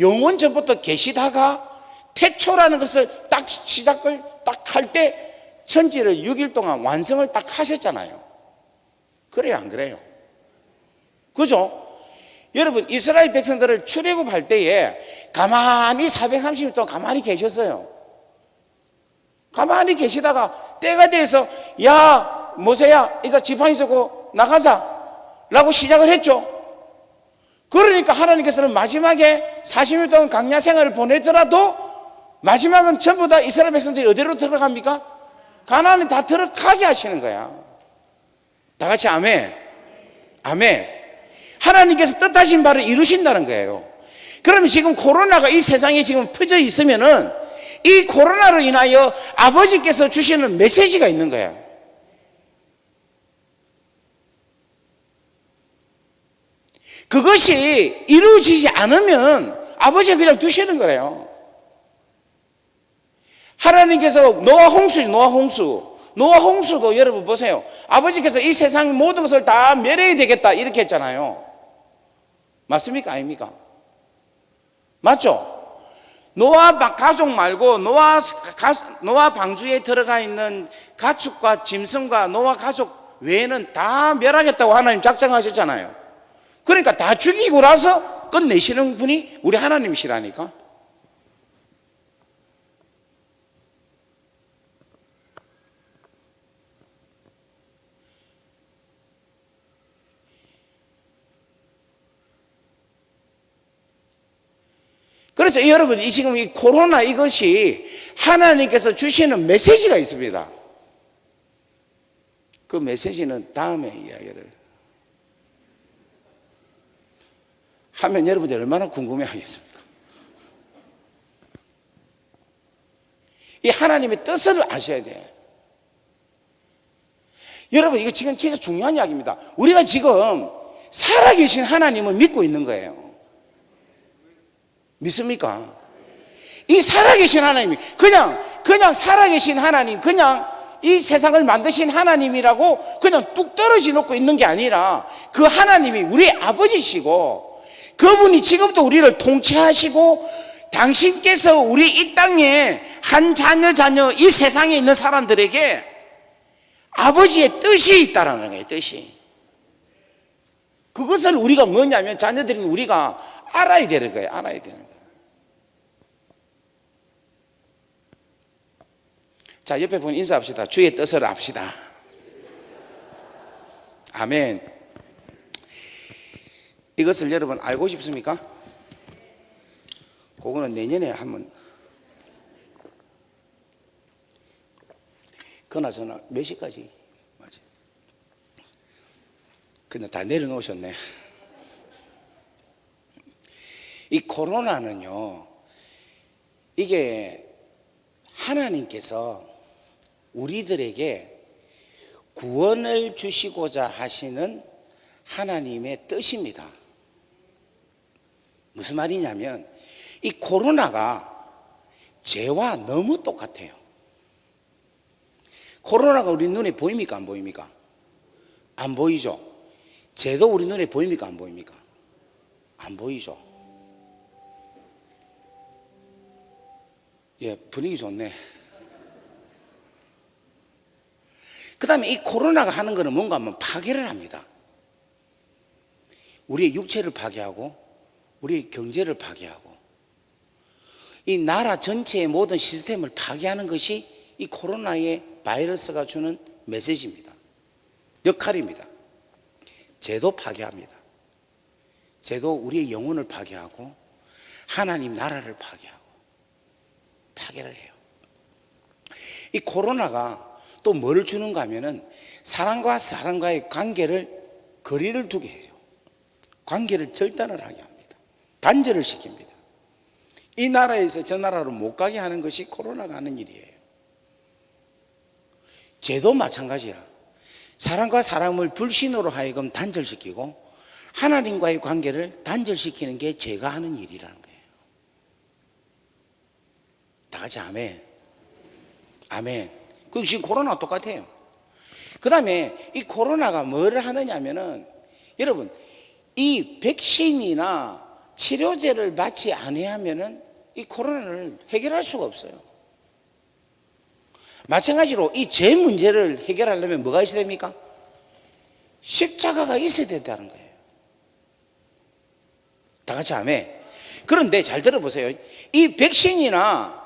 영원 전부터 계시다가 태초라는 것을 딱 시작을 딱 할 때 천지를 6일 동안 완성을 딱 하셨잖아요. 그래요, 안 그래요? 그죠? 여러분, 이스라엘 백성들을 출애굽할 때에 가만히 430일 동안 가만히 계셨어요. 가만히 계시다가 때가 돼서 야 모세야 이제 지팡이 쏘고 나가자 라고 시작을 했죠. 그러니까 하나님께서는 마지막에 40일 동안 광야 생활을 보내더라도 마지막은 전부 다 이스라엘 백성들이 어디로 들어갑니까? 가나안에 다 들어가게 하시는 거야. 다 같이 아멘. 아멘. 하나님께서 뜻하신 바를 이루신다는 거예요. 그러면 지금 코로나가 이 세상에 지금 퍼져 있으면은 이 코로나로 인하여 아버지께서 주시는 메시지가 있는 거예요. 그것이 이루어지지 않으면 아버지가 그냥 두시는 거예요. 하나님께서 노아 홍수도 여러분 보세요. 아버지께서 이 세상 모든 것을 다 멸해야 되겠다 이렇게 했잖아요. 맞습니까? 아닙니까? 맞죠? 노아 가족 말고 노아 방주에 들어가 있는 가축과 짐승과 노아 가족 외에는 다 멸하겠다고 하나님 작정하셨잖아요. 그러니까 다 죽이고 나서 끝내시는 분이 우리 하나님이시라니까. 그래서 여러분, 지금 이 코로나 이것이 하나님께서 주시는 메시지가 있습니다. 그 메시지는 다음에 이야기를 하면 여러분들 얼마나 궁금해 하겠습니까? 이 하나님의 뜻을 아셔야 돼요. 여러분, 이거 지금 진짜 중요한 이야기입니다. 우리가 지금 살아계신 하나님을 믿고 있는 거예요. 믿습니까? 이 살아계신 하나님이 그냥 살아계신 하나님, 그냥 이 세상을 만드신 하나님이라고 그냥 뚝 떨어져 놓고 있는 게 아니라 그 하나님이 우리 아버지시고 그분이 지금도 우리를 통치하시고 당신께서 우리 이 땅에 한 자녀 이 세상에 있는 사람들에게 아버지의 뜻이 있다라는 거예요. 뜻이. 그것을 우리가 뭐냐면 자녀들인 우리가 알아야 되는 거예요. 알아야 되는 거예요. 자, 옆에 분 인사합시다. 주의 뜻을 압시다. 아멘. 이것을 여러분 알고 싶습니까? 그거는 내년에 한번. 그나저나 몇 시까지? 맞아. 근데 다 내려놓으셨네. 이 코로나는요, 이게 하나님께서 우리들에게 구원을 주시고자 하시는 하나님의 뜻입니다. 무슨 말이냐면 이 코로나가 죄와 너무 똑같아요. 코로나가 우리 눈에 보입니까? 안 보입니까? 안 보이죠? 죄도 우리 눈에 보입니까? 안 보입니까? 안 보이죠? 예, 분위기 좋네. 그 다음에 이 코로나가 하는 거는 뭔가 하면 파괴를 합니다. 우리의 육체를 파괴하고 우리의 경제를 파괴하고 이 나라 전체의 모든 시스템을 파괴하는 것이 이 코로나의 바이러스가 주는 메시지입니다. 역할입니다. 죄도 파괴합니다. 죄도 우리의 영혼을 파괴하고 하나님 나라를 파괴를 해요. 이 코로나가 또 뭘 주는가 하면은 사람과 사람과의 관계를 거리를 두게 해요. 관계를 절단을 하게 합니다. 단절을 시킵니다. 이 나라에서 저 나라로 못 가게 하는 것이 코로나가 하는 일이에요. 죄도 마찬가지야. 사람과 사람을 불신으로 하여금 단절시키고 하나님과의 관계를 단절시키는 게 죄가 하는 일이라는 거예요. 다 같이 아멘. 아멘. 그 지금 코로나 똑같아요. 그 다음에 이 코로나가 뭘 하느냐면은 여러분, 이 백신이나 치료제를 맞지 아니하면은 이 코로나를 해결할 수가 없어요. 마찬가지로 이 죄 문제를 해결하려면 뭐가 있어야 됩니까? 십자가가 있어야 된다는 거예요. 다 같이 아멘. 그런데 잘 들어보세요. 이 백신이나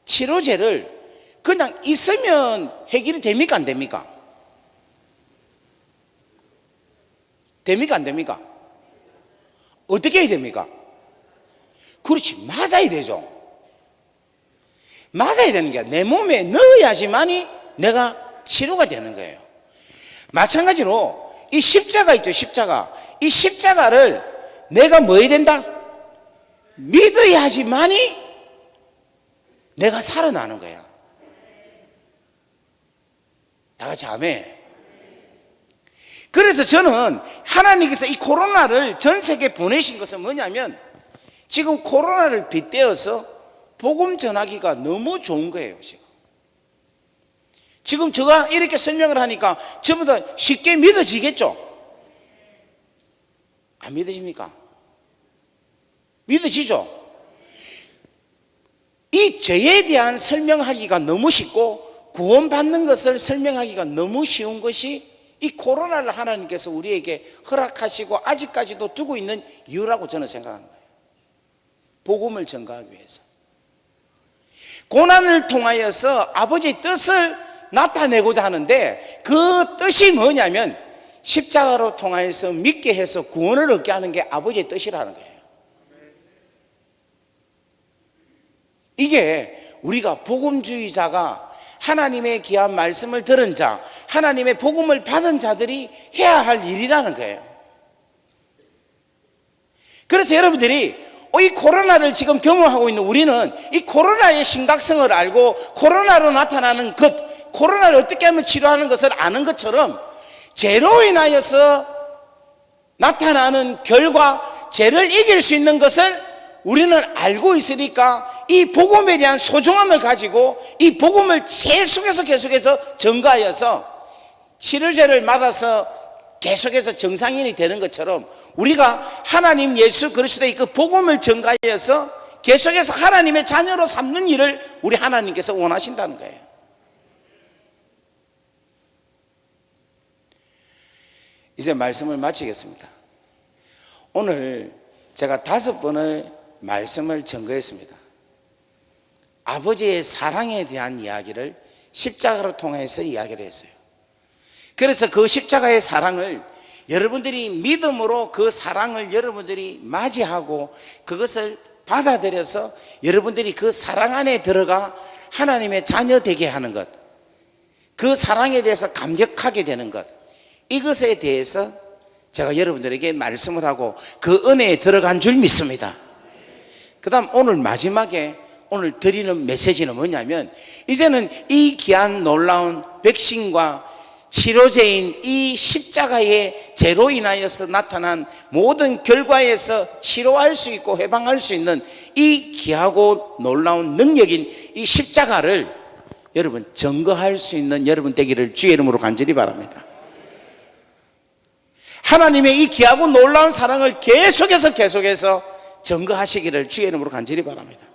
치료제를 그냥 있으면 해결이 됩니까? 안 됩니까? 됩니까? 안 됩니까? 어떻게 해야 됩니까? 그렇지, 맞아야 되죠. 맞아야 되는 게 내 몸에 넣어야지만이 내가 치료가 되는 거예요. 마찬가지로 이 십자가 있죠, 십자가. 이 십자가를 내가 뭐 해야 된다? 믿어야지만이 내가 살아나는 거야. 다 같이 아멘. 그래서 저는 하나님께서 이 코로나를 전 세계에 보내신 것은 뭐냐면 지금 코로나를 빗대어서 복음 전하기가 너무 좋은 거예요. 지금 제가 이렇게 설명을 하니까 전부 다 쉽게 믿어지겠죠? 안 믿으십니까? 믿어지죠? 이 죄에 대한 설명하기가 너무 쉽고 구원받는 것을 설명하기가 너무 쉬운 것이 이 코로나를 하나님께서 우리에게 허락하시고 아직까지도 두고 있는 이유라고 저는 생각하는 거예요. 복음을 전가하기 위해서. 고난을 통하여서 아버지의 뜻을 나타내고자 하는데, 그 뜻이 뭐냐면 십자가로 통하여서 믿게 해서 구원을 얻게 하는 게 아버지의 뜻이라는 거예요. 이게 우리가 복음주의자가 하나님의 귀한 말씀을 들은 자, 하나님의 복음을 받은 자들이 해야 할 일이라는 거예요. 그래서 여러분들이 이 코로나를 지금 경험하고 있는 우리는 이 코로나의 심각성을 알고 코로나로 나타나는 것, 코로나를 어떻게 하면 치료하는 것을 아는 것처럼 죄로 인하여서 나타나는 결과, 죄를 이길 수 있는 것을 우리는 알고 있으니까 이 복음에 대한 소중함을 가지고 이 복음을 계속해서 전가하여서 치료제를 받아서 계속해서 정상인이 되는 것처럼 우리가 하나님 예수 그리스도의 그 복음을 전가하여서 계속해서 하나님의 자녀로 삼는 일을 우리 하나님께서 원하신다는 거예요. 이제 말씀을 마치겠습니다. 오늘 제가 5번의 말씀을 전거했습니다. 아버지의 사랑에 대한 이야기를 십자가로 통해서 이야기를 했어요. 그래서 그 십자가의 사랑을 여러분들이 믿음으로 그 사랑을 여러분들이 맞이하고 그것을 받아들여서 여러분들이 그 사랑 안에 들어가 하나님의 자녀 되게 하는 것, 그 사랑에 대해서 감격하게 되는 것, 이것에 대해서 제가 여러분들에게 말씀을 하고 그 은혜에 들어간 줄 믿습니다. 그 다음 오늘 마지막에 오늘 드리는 메시지는 뭐냐면, 이제는 이 귀한 놀라운 백신과 치료제인 이 십자가의 죄로 인하여서 나타난 모든 결과에서 치료할 수 있고 해방할 수 있는 이 귀하고 놀라운 능력인 이 십자가를 여러분 증거할 수 있는 여러분 되기를 주의 이름으로 간절히 바랍니다. 하나님의 이 귀하고 놀라운 사랑을 계속해서 증거하시기를 주의 이름으로 간절히 바랍니다.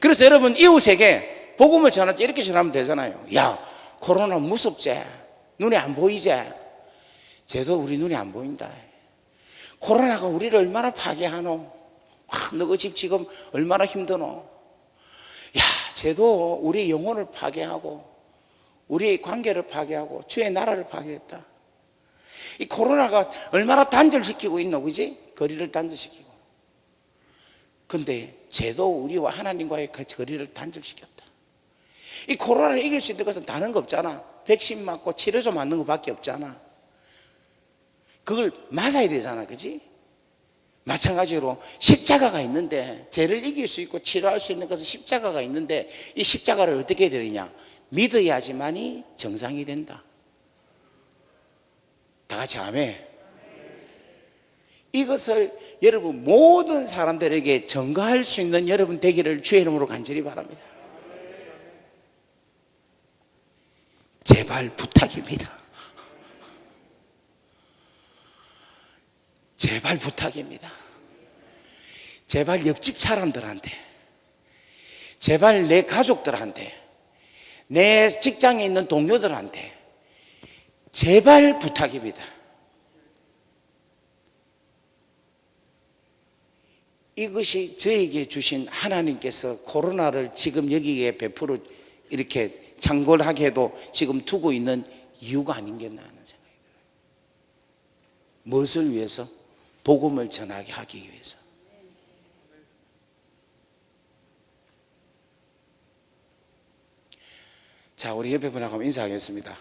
그래서 여러분 이웃에게 복음을 전할 때 이렇게 전하면 되잖아요. 야, 코로나 무섭지? 눈에 안 보이지? 쟤도 우리 눈에 안 보인다. 코로나가 우리를 얼마나 파괴하노? 너 그 집 지금 얼마나 힘드노? 야, 쟤도 우리 영혼을 파괴하고 우리의 관계를 파괴하고 주의 나라를 파괴했다. 이 코로나가 얼마나 단절시키고 있노, 그지? 거리를 단절시키고. 근데 쟤도 우리와 하나님과의 그 거리를 단절시켰다. 이 코로나를 이길 수 있는 것은 다른 거 없잖아. 백신 맞고 치료제 맞는 것밖에 없잖아. 그걸 맞아야 되잖아, 그지? 마찬가지로 십자가가 있는데, 죄를 이길 수 있고 치료할 수 있는 것은 십자가가 있는데, 이 십자가를 어떻게 해야 되느냐? 믿어야지만이 정상이 된다. 다 같이 아멘. 이것을 여러분 모든 사람들에게 전가할 수 있는 여러분 되기를 주의 이름으로 간절히 바랍니다. 제발 부탁입니다. 제발 부탁입니다. 제발 옆집 사람들한테, 제발 내 가족들한테, 내 직장에 있는 동료들한테 제발 부탁입니다. 이것이 저에게 주신 하나님께서 코로나를 지금 여기에 베풀어 이렇게 창궐하게도 지금 두고 있는 이유가 아닌겠나 하는 생각이 들어요. 무엇을 위해서? 복음을 전하게 하기 위해서. 자, 우리 옆에 분하고 인사하겠습니다.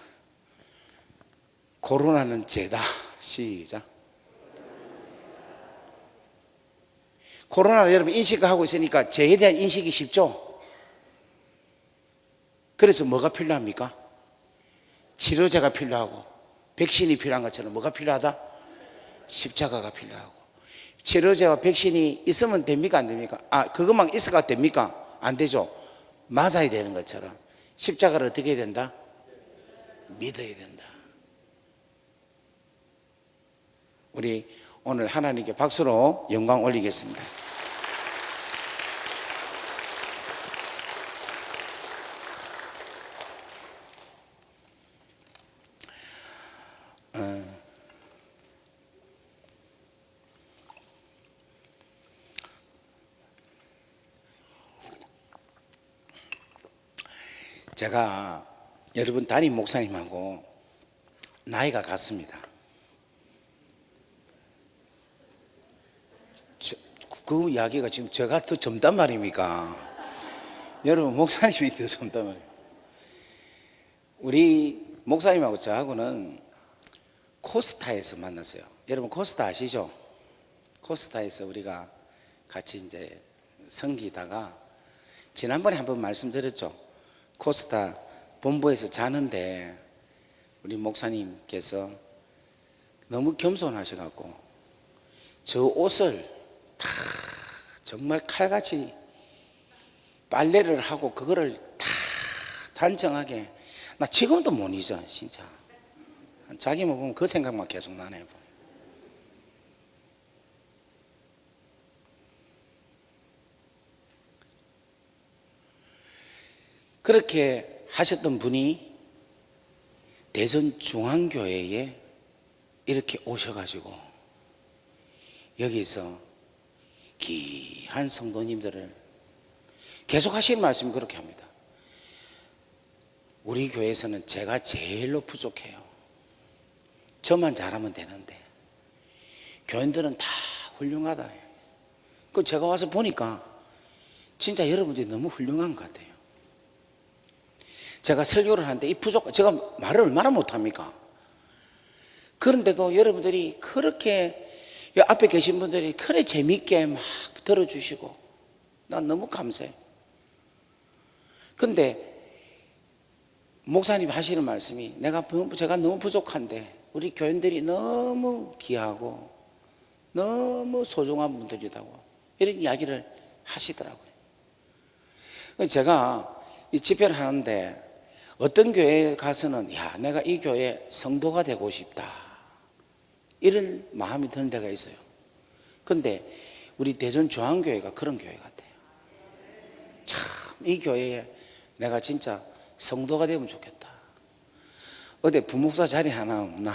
코로나는 죄다. 시작. 코로나를 여러분 인식하고 있으니까 죄에 대한 인식이 쉽죠? 그래서 뭐가 필요합니까? 치료제가 필요하고 백신이 필요한 것처럼 뭐가 필요하다? 십자가가 필요하고. 치료제와 백신이 있으면 됩니까? 안 됩니까? 그것만 있어가 됩니까? 안 되죠. 맞아야 되는 것처럼 십자가를 어떻게 해야 된다? 믿어야 된다. 우리 오늘 하나님께 박수로 영광 올리겠습니다. 제가 여러분 담임 목사님하고 나이가 같습니다. 그 이야기가 지금 제가 더 젊단 말입니까? 여러분 목사님이 더 젊단 말이에요. 우리 목사님하고 저하고는 코스타에서 만났어요. 여러분 코스타 아시죠? 코스타에서 우리가 같이 이제 섬기다가 지난번에 한번 말씀드렸죠. 코스타 본부에서 자는데 우리 목사님께서 너무 겸손하셔갖고 저 옷을 다 정말 칼같이 빨래를 하고 그거를 다 단정하게, 나 지금도 못 잊어 진짜. 자기만 보면 그 생각만 계속 나네. 그렇게 하셨던 분이 대전중앙교회에 이렇게 오셔가지고 여기서 귀한 성도님들을 계속 하시는 말씀이 그렇게 합니다. 우리 교회에서는 제가 제일로 부족해요. 저만 잘하면 되는데 교인들은 다 훌륭하다. 그 제가 와서 보니까 진짜 여러분들이 너무 훌륭한 것 같아요. 제가 설교를 하는데 이 부족, 제가 말을 얼마나 못합니까? 그런데도 여러분들이 그렇게 앞에 계신 분들이 그래 재밌게 막 들어주시고 난 너무 감사해요. 근데 목사님 하시는 말씀이 제가 너무 부족한데 우리 교인들이 너무 귀하고 너무 소중한 분들이라고 이런 이야기를 하시더라고요. 제가 이 집회를 하는데 어떤 교회에 가서는 야, 내가 이 교회 성도가 되고 싶다 이런 마음이 드는 데가 있어요. 근데 우리 대전중앙교회가 그런 교회 같아요. 참 이 교회에 내가 진짜 성도가 되면 좋겠다. 어디 부목사 자리 하나 없나?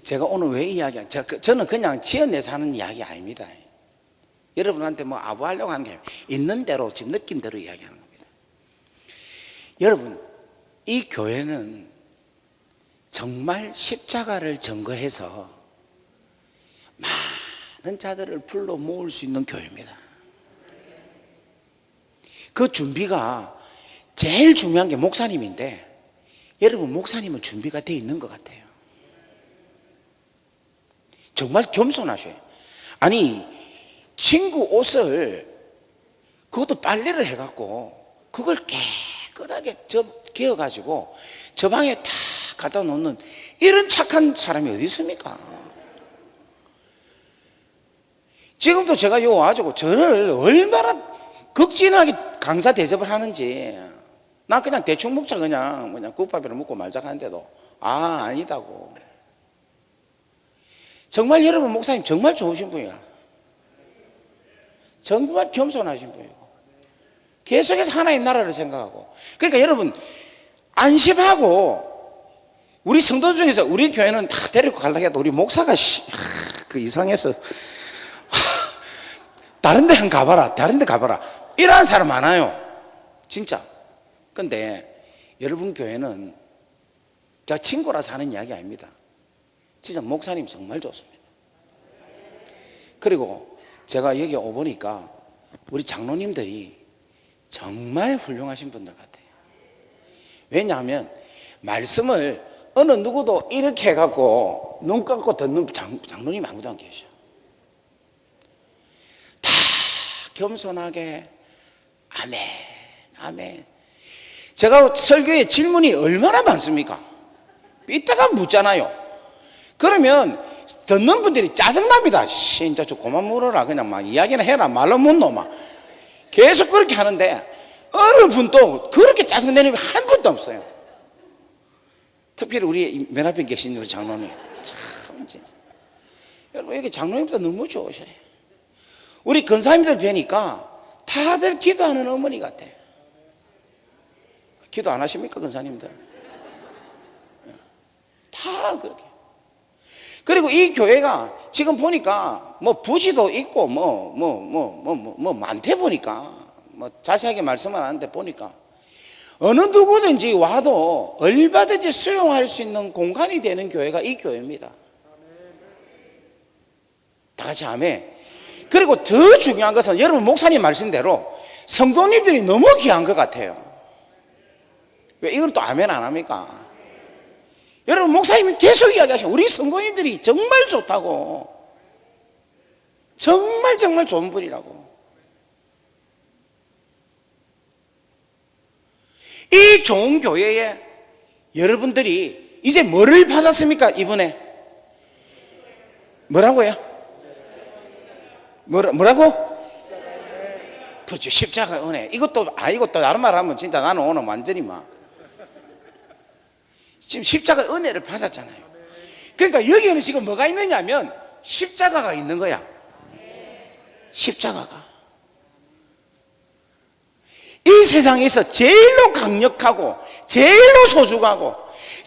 제가 오늘 왜 이야기한, 저는 그냥 지어내서 하는 이야기 아닙니다. 여러분한테 뭐 아부하려고 하는 게 아니라 있는 대로 지금 느낀 대로 이야기하는 겁니다. 여러분 이 교회는 정말 십자가를 전거해서 많은 자들을 불러 모을 수 있는 교회입니다. 그 준비가 제일 중요한 게 목사님인데 여러분 목사님은 준비가 되어 있는 것 같아요. 정말 겸손하셔요. 아니 친구 옷을 그것도 빨래를 해갖고 그걸 깨끗하게 개어가지고 저 방에 다 갖다 놓는 이런 착한 사람이 어디 있습니까? 지금도 제가 요 와가지고 저를 얼마나 극진하게 강사 대접을 하는지 나 그냥 대충 먹자 그냥 국밥이랑 먹고 말자 하는데도 아니다고. 정말 여러분 목사님 정말 좋으신 분이야. 정말 겸손하신 분이고 계속해서 하나님 나라를 생각하고. 그러니까 여러분 안심하고 우리 성도 중에서 우리 교회는 다 데리고 가려고 해도 우리 목사가 그 이상해서 다른 데 한 가봐라 다른 데 가봐라 이러한 사람 많아요 진짜. 근데 여러분 교회는 저 친구라서 하는 이야기 아닙니다. 진짜 목사님 정말 좋습니다. 그리고 제가 여기 오보니까 우리 장로님들이 정말 훌륭하신 분들 같아요. 왜냐하면 말씀을 어느 누구도 이렇게 해갖고 눈 감고 듣는 장로님 아무도 안 계셔. 다 겸손하게 아멘 아멘. 제가 설교에 질문이 얼마나 많습니까? 이따가 묻잖아요. 그러면 듣는 분들이 짜증납니다. 진짜 좀 그만 물어라. 그냥 막 이야기나 해라. 말로 못 놈아. 계속 그렇게 하는데 어느 분도 그렇게 짜증내는 분 한 분도 없어요. 특별히 우리 맨 앞에 계신 우리 장로님 참 진짜 여러분 여기 장로님도 너무 좋으셔요. 우리 권사님들 뵈니까 다들 기도하는 어머니 같아. 기도 안 하십니까 권사님들? 다 그렇게. 그리고 이 교회가 지금 보니까 뭐 부지도 있고 뭐 많대 보니까 뭐 자세하게 말씀은 안 하는데 보니까 어느 누구든지 와도 얼마든지 수용할 수 있는 공간이 되는 교회가 이 교회입니다. 다 같이 아멘. 그리고 더 중요한 것은 여러분 목사님 말씀대로 성도님들이 너무 귀한 것 같아요. 왜 이건 또 아멘 안 합니까? 여러분 목사님이 계속 이야기하시고 우리 성도님들이 정말 좋다고, 정말 좋은 분이라고. 이 좋은 교회에 여러분들이 이제 뭐를 받았습니까? 이번에 뭐라고요? 뭐라고? 그렇죠, 십자가 은혜. 이것도 다른 말 하면 진짜 나는 오늘 완전히 지금 십자가 은혜를 받았잖아요. 그러니까 여기에는 지금 뭐가 있느냐면 십자가가 있는 거야. 십자가가 이 세상에서 제일로 강력하고 제일로 소중하고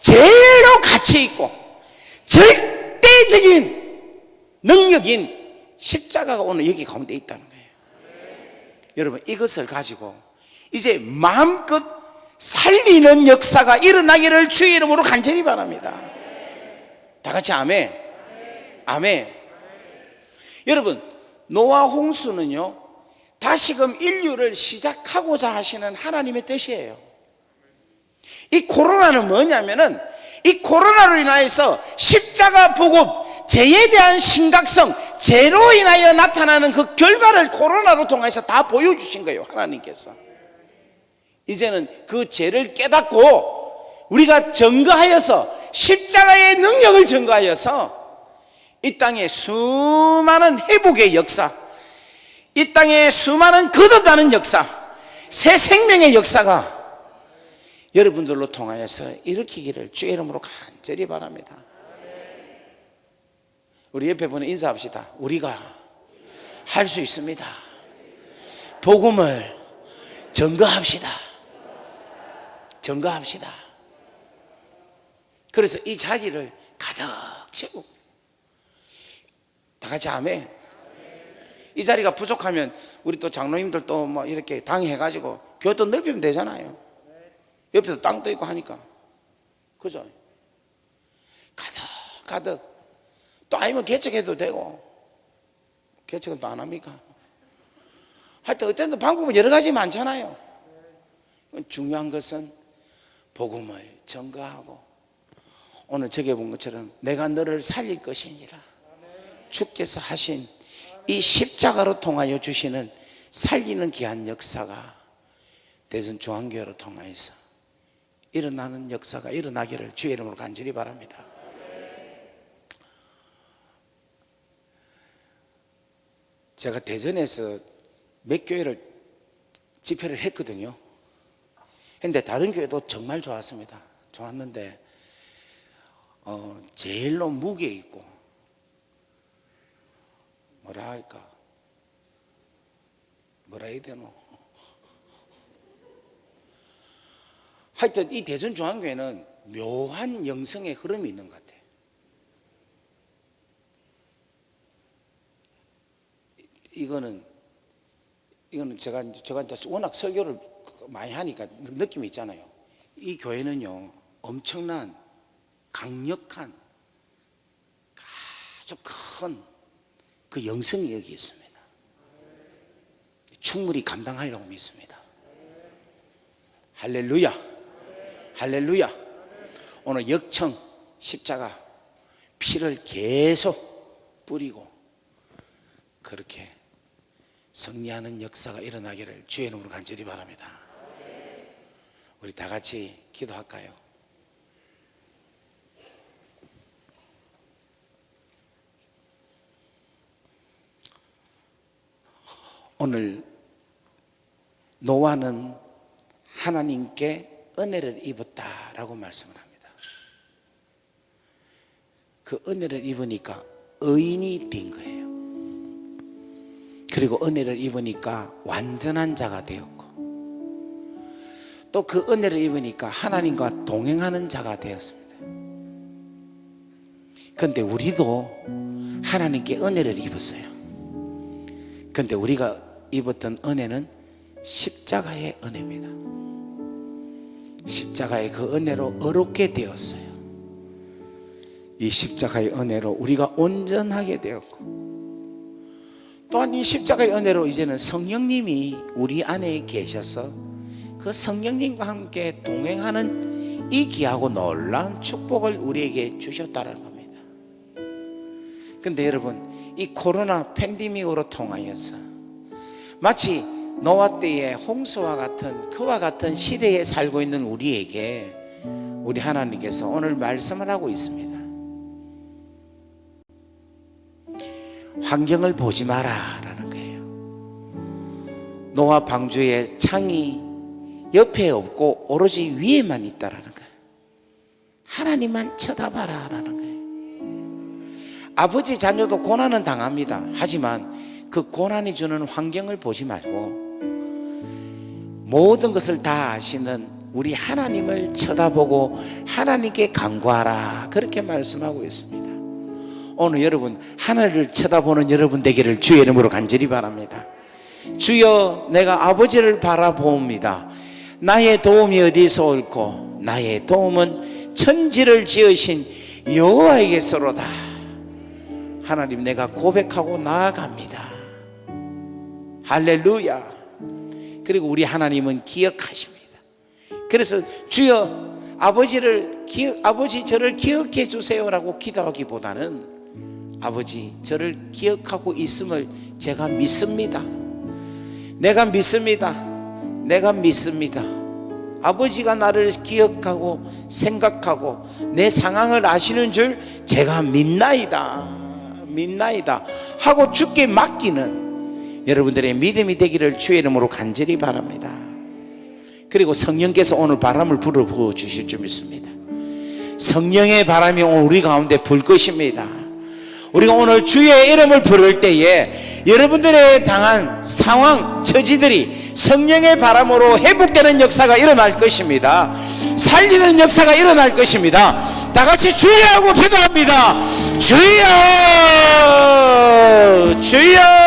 제일로 가치 있고 절대적인 능력인 십자가가 오늘 여기 가운데 있다는 거예요. 여러분 이것을 가지고 이제 마음껏 살리는 역사가 일어나기를 주의 이름으로 간절히 바랍니다. 다 같이 아멘. 아멘. 여러분 노아 홍수는요 다시금 인류를 시작하고자 하시는 하나님의 뜻이에요. 이 코로나는 뭐냐면은 이 코로나로 인하여서 십자가 복음 죄에 대한 심각성, 죄로 인하여 나타나는 그 결과를 코로나로 통해서 다 보여주신 거예요. 하나님께서 이제는 그 죄를 깨닫고 우리가 증거하여서 십자가의 능력을 증거하여서 이 땅에 수많은 회복의 역사, 이 땅에 수많은 거듭나는 역사, 새 생명의 역사가 여러분들로 통하여서 일으키기를 주의 이름으로 간절히 바랍니다. 우리 옆에 분은 인사합시다. 우리가 할 수 있습니다. 복음을 증거합시다. 증거합시다. 그래서 이 자리를 가득 채우고 다 같이 아멘. 이 자리가 부족하면 우리 또 장로님들 또 뭐 이렇게 당해가지고 교회 또 넓히면 되잖아요. 옆에도 땅도 있고 하니까. 그죠? 가득. 또 아니면 개척해도 되고. 개척은 또 안 합니까? 하여튼 어떤 방법은 여러 가지 많잖아요. 중요한 것은 복음을 증거하고 오늘 저기 본 것처럼 내가 너를 살릴 것이니라. 주께서 하신 이 십자가로 통하여 주시는 살리는 귀한 역사가 대전 중앙교회로 통하여서 일어나는 역사가 일어나기를 주의 이름으로 간절히 바랍니다. 제가 대전에서 몇 교회를 집회를 했거든요. 근데 다른 교회도 정말 좋았습니다. 좋았는데 제일로 무게 있고 뭐라 해야 되노? 하여튼 이 대전중앙교회는 묘한 영성의 흐름이 있는 것 같아요. 이거는 제가 워낙 설교를 많이 하니까 느낌이 있잖아요. 이 교회는요 엄청난 강력한 아주 큰 그 영성이 여기 있습니다. 충분히 감당하려고 믿습니다. 할렐루야. 할렐루야. 오늘 역청 십자가 피를 계속 뿌리고 그렇게 승리하는 역사가 일어나기를 주의 이름으로 간절히 바랍니다. 우리 다 같이 기도할까요? 오늘 노아는 하나님께 은혜를 입었다라고 말씀을 합니다. 그 은혜를 입으니까 의인이 된 거예요. 그리고 은혜를 입으니까 완전한 자가 되었고 또 그 은혜를 입으니까 하나님과 동행하는 자가 되었습니다. 근데 우리도 하나님께 은혜를 입었어요. 근데 우리가 입었던 은혜는 십자가의 은혜입니다. 십자가의 그 은혜로 어렵게 되었어요. 이 십자가의 은혜로 우리가 온전하게 되었고, 또한 이 십자가의 은혜로 이제는 성령님이 우리 안에 계셔서 그 성령님과 함께 동행하는 이 귀하고 놀라운 축복을 우리에게 주셨다는 겁니다. 근데 여러분, 이 코로나 팬데믹으로 통하여서 마치 노아 때의 홍수와 같은 그와 같은 시대에 살고 있는 우리에게 우리 하나님께서 오늘 말씀을 하고 있습니다. 환경을 보지 마라 라는 거예요. 노아 방주의 창이 옆에 없고 오로지 위에만 있다라는 거예요. 하나님만 쳐다봐라 라는 거예요. 아버지 자녀도 고난은 당합니다. 하지만 그 고난이 주는 환경을 보지 말고 모든 것을 다 아시는 우리 하나님을 쳐다보고 하나님께 간구하라, 그렇게 말씀하고 있습니다. 오늘 여러분, 하늘을 쳐다보는 여러분 되기를 주의 이름으로 간절히 바랍니다. 주여, 내가 아버지를 바라봅니다. 나의 도움이 어디서 올꼬? 나의 도움은 천지를 지으신 여호와에게서로다. 하나님, 내가 고백하고 나아갑니다. 할렐루야. 그리고 우리 하나님은 기억하십니다. 그래서 주여, 아버지 저를 기억해 주세요라고 기도하기보다는 아버지, 저를 기억하고 있음을 제가 믿습니다. 내가 믿습니다. 내가 믿습니다. 아버지가 나를 기억하고 생각하고 내 상황을 아시는 줄 제가 믿나이다 하고 주께 맡기는 여러분들의 믿음이 되기를 주의 이름으로 간절히 바랍니다. 그리고 성령께서 오늘 바람을 불어 주실 줄 믿습니다. 성령의 바람이 오늘 우리 가운데 불 것입니다. 우리가 오늘 주의 이름을 부를 때에 여러분들의 당한 상황, 처지들이 성령의 바람으로 회복되는 역사가 일어날 것입니다. 살리는 역사가 일어날 것입니다. 다 같이 주여 하고 기도합니다. 주여, 주여.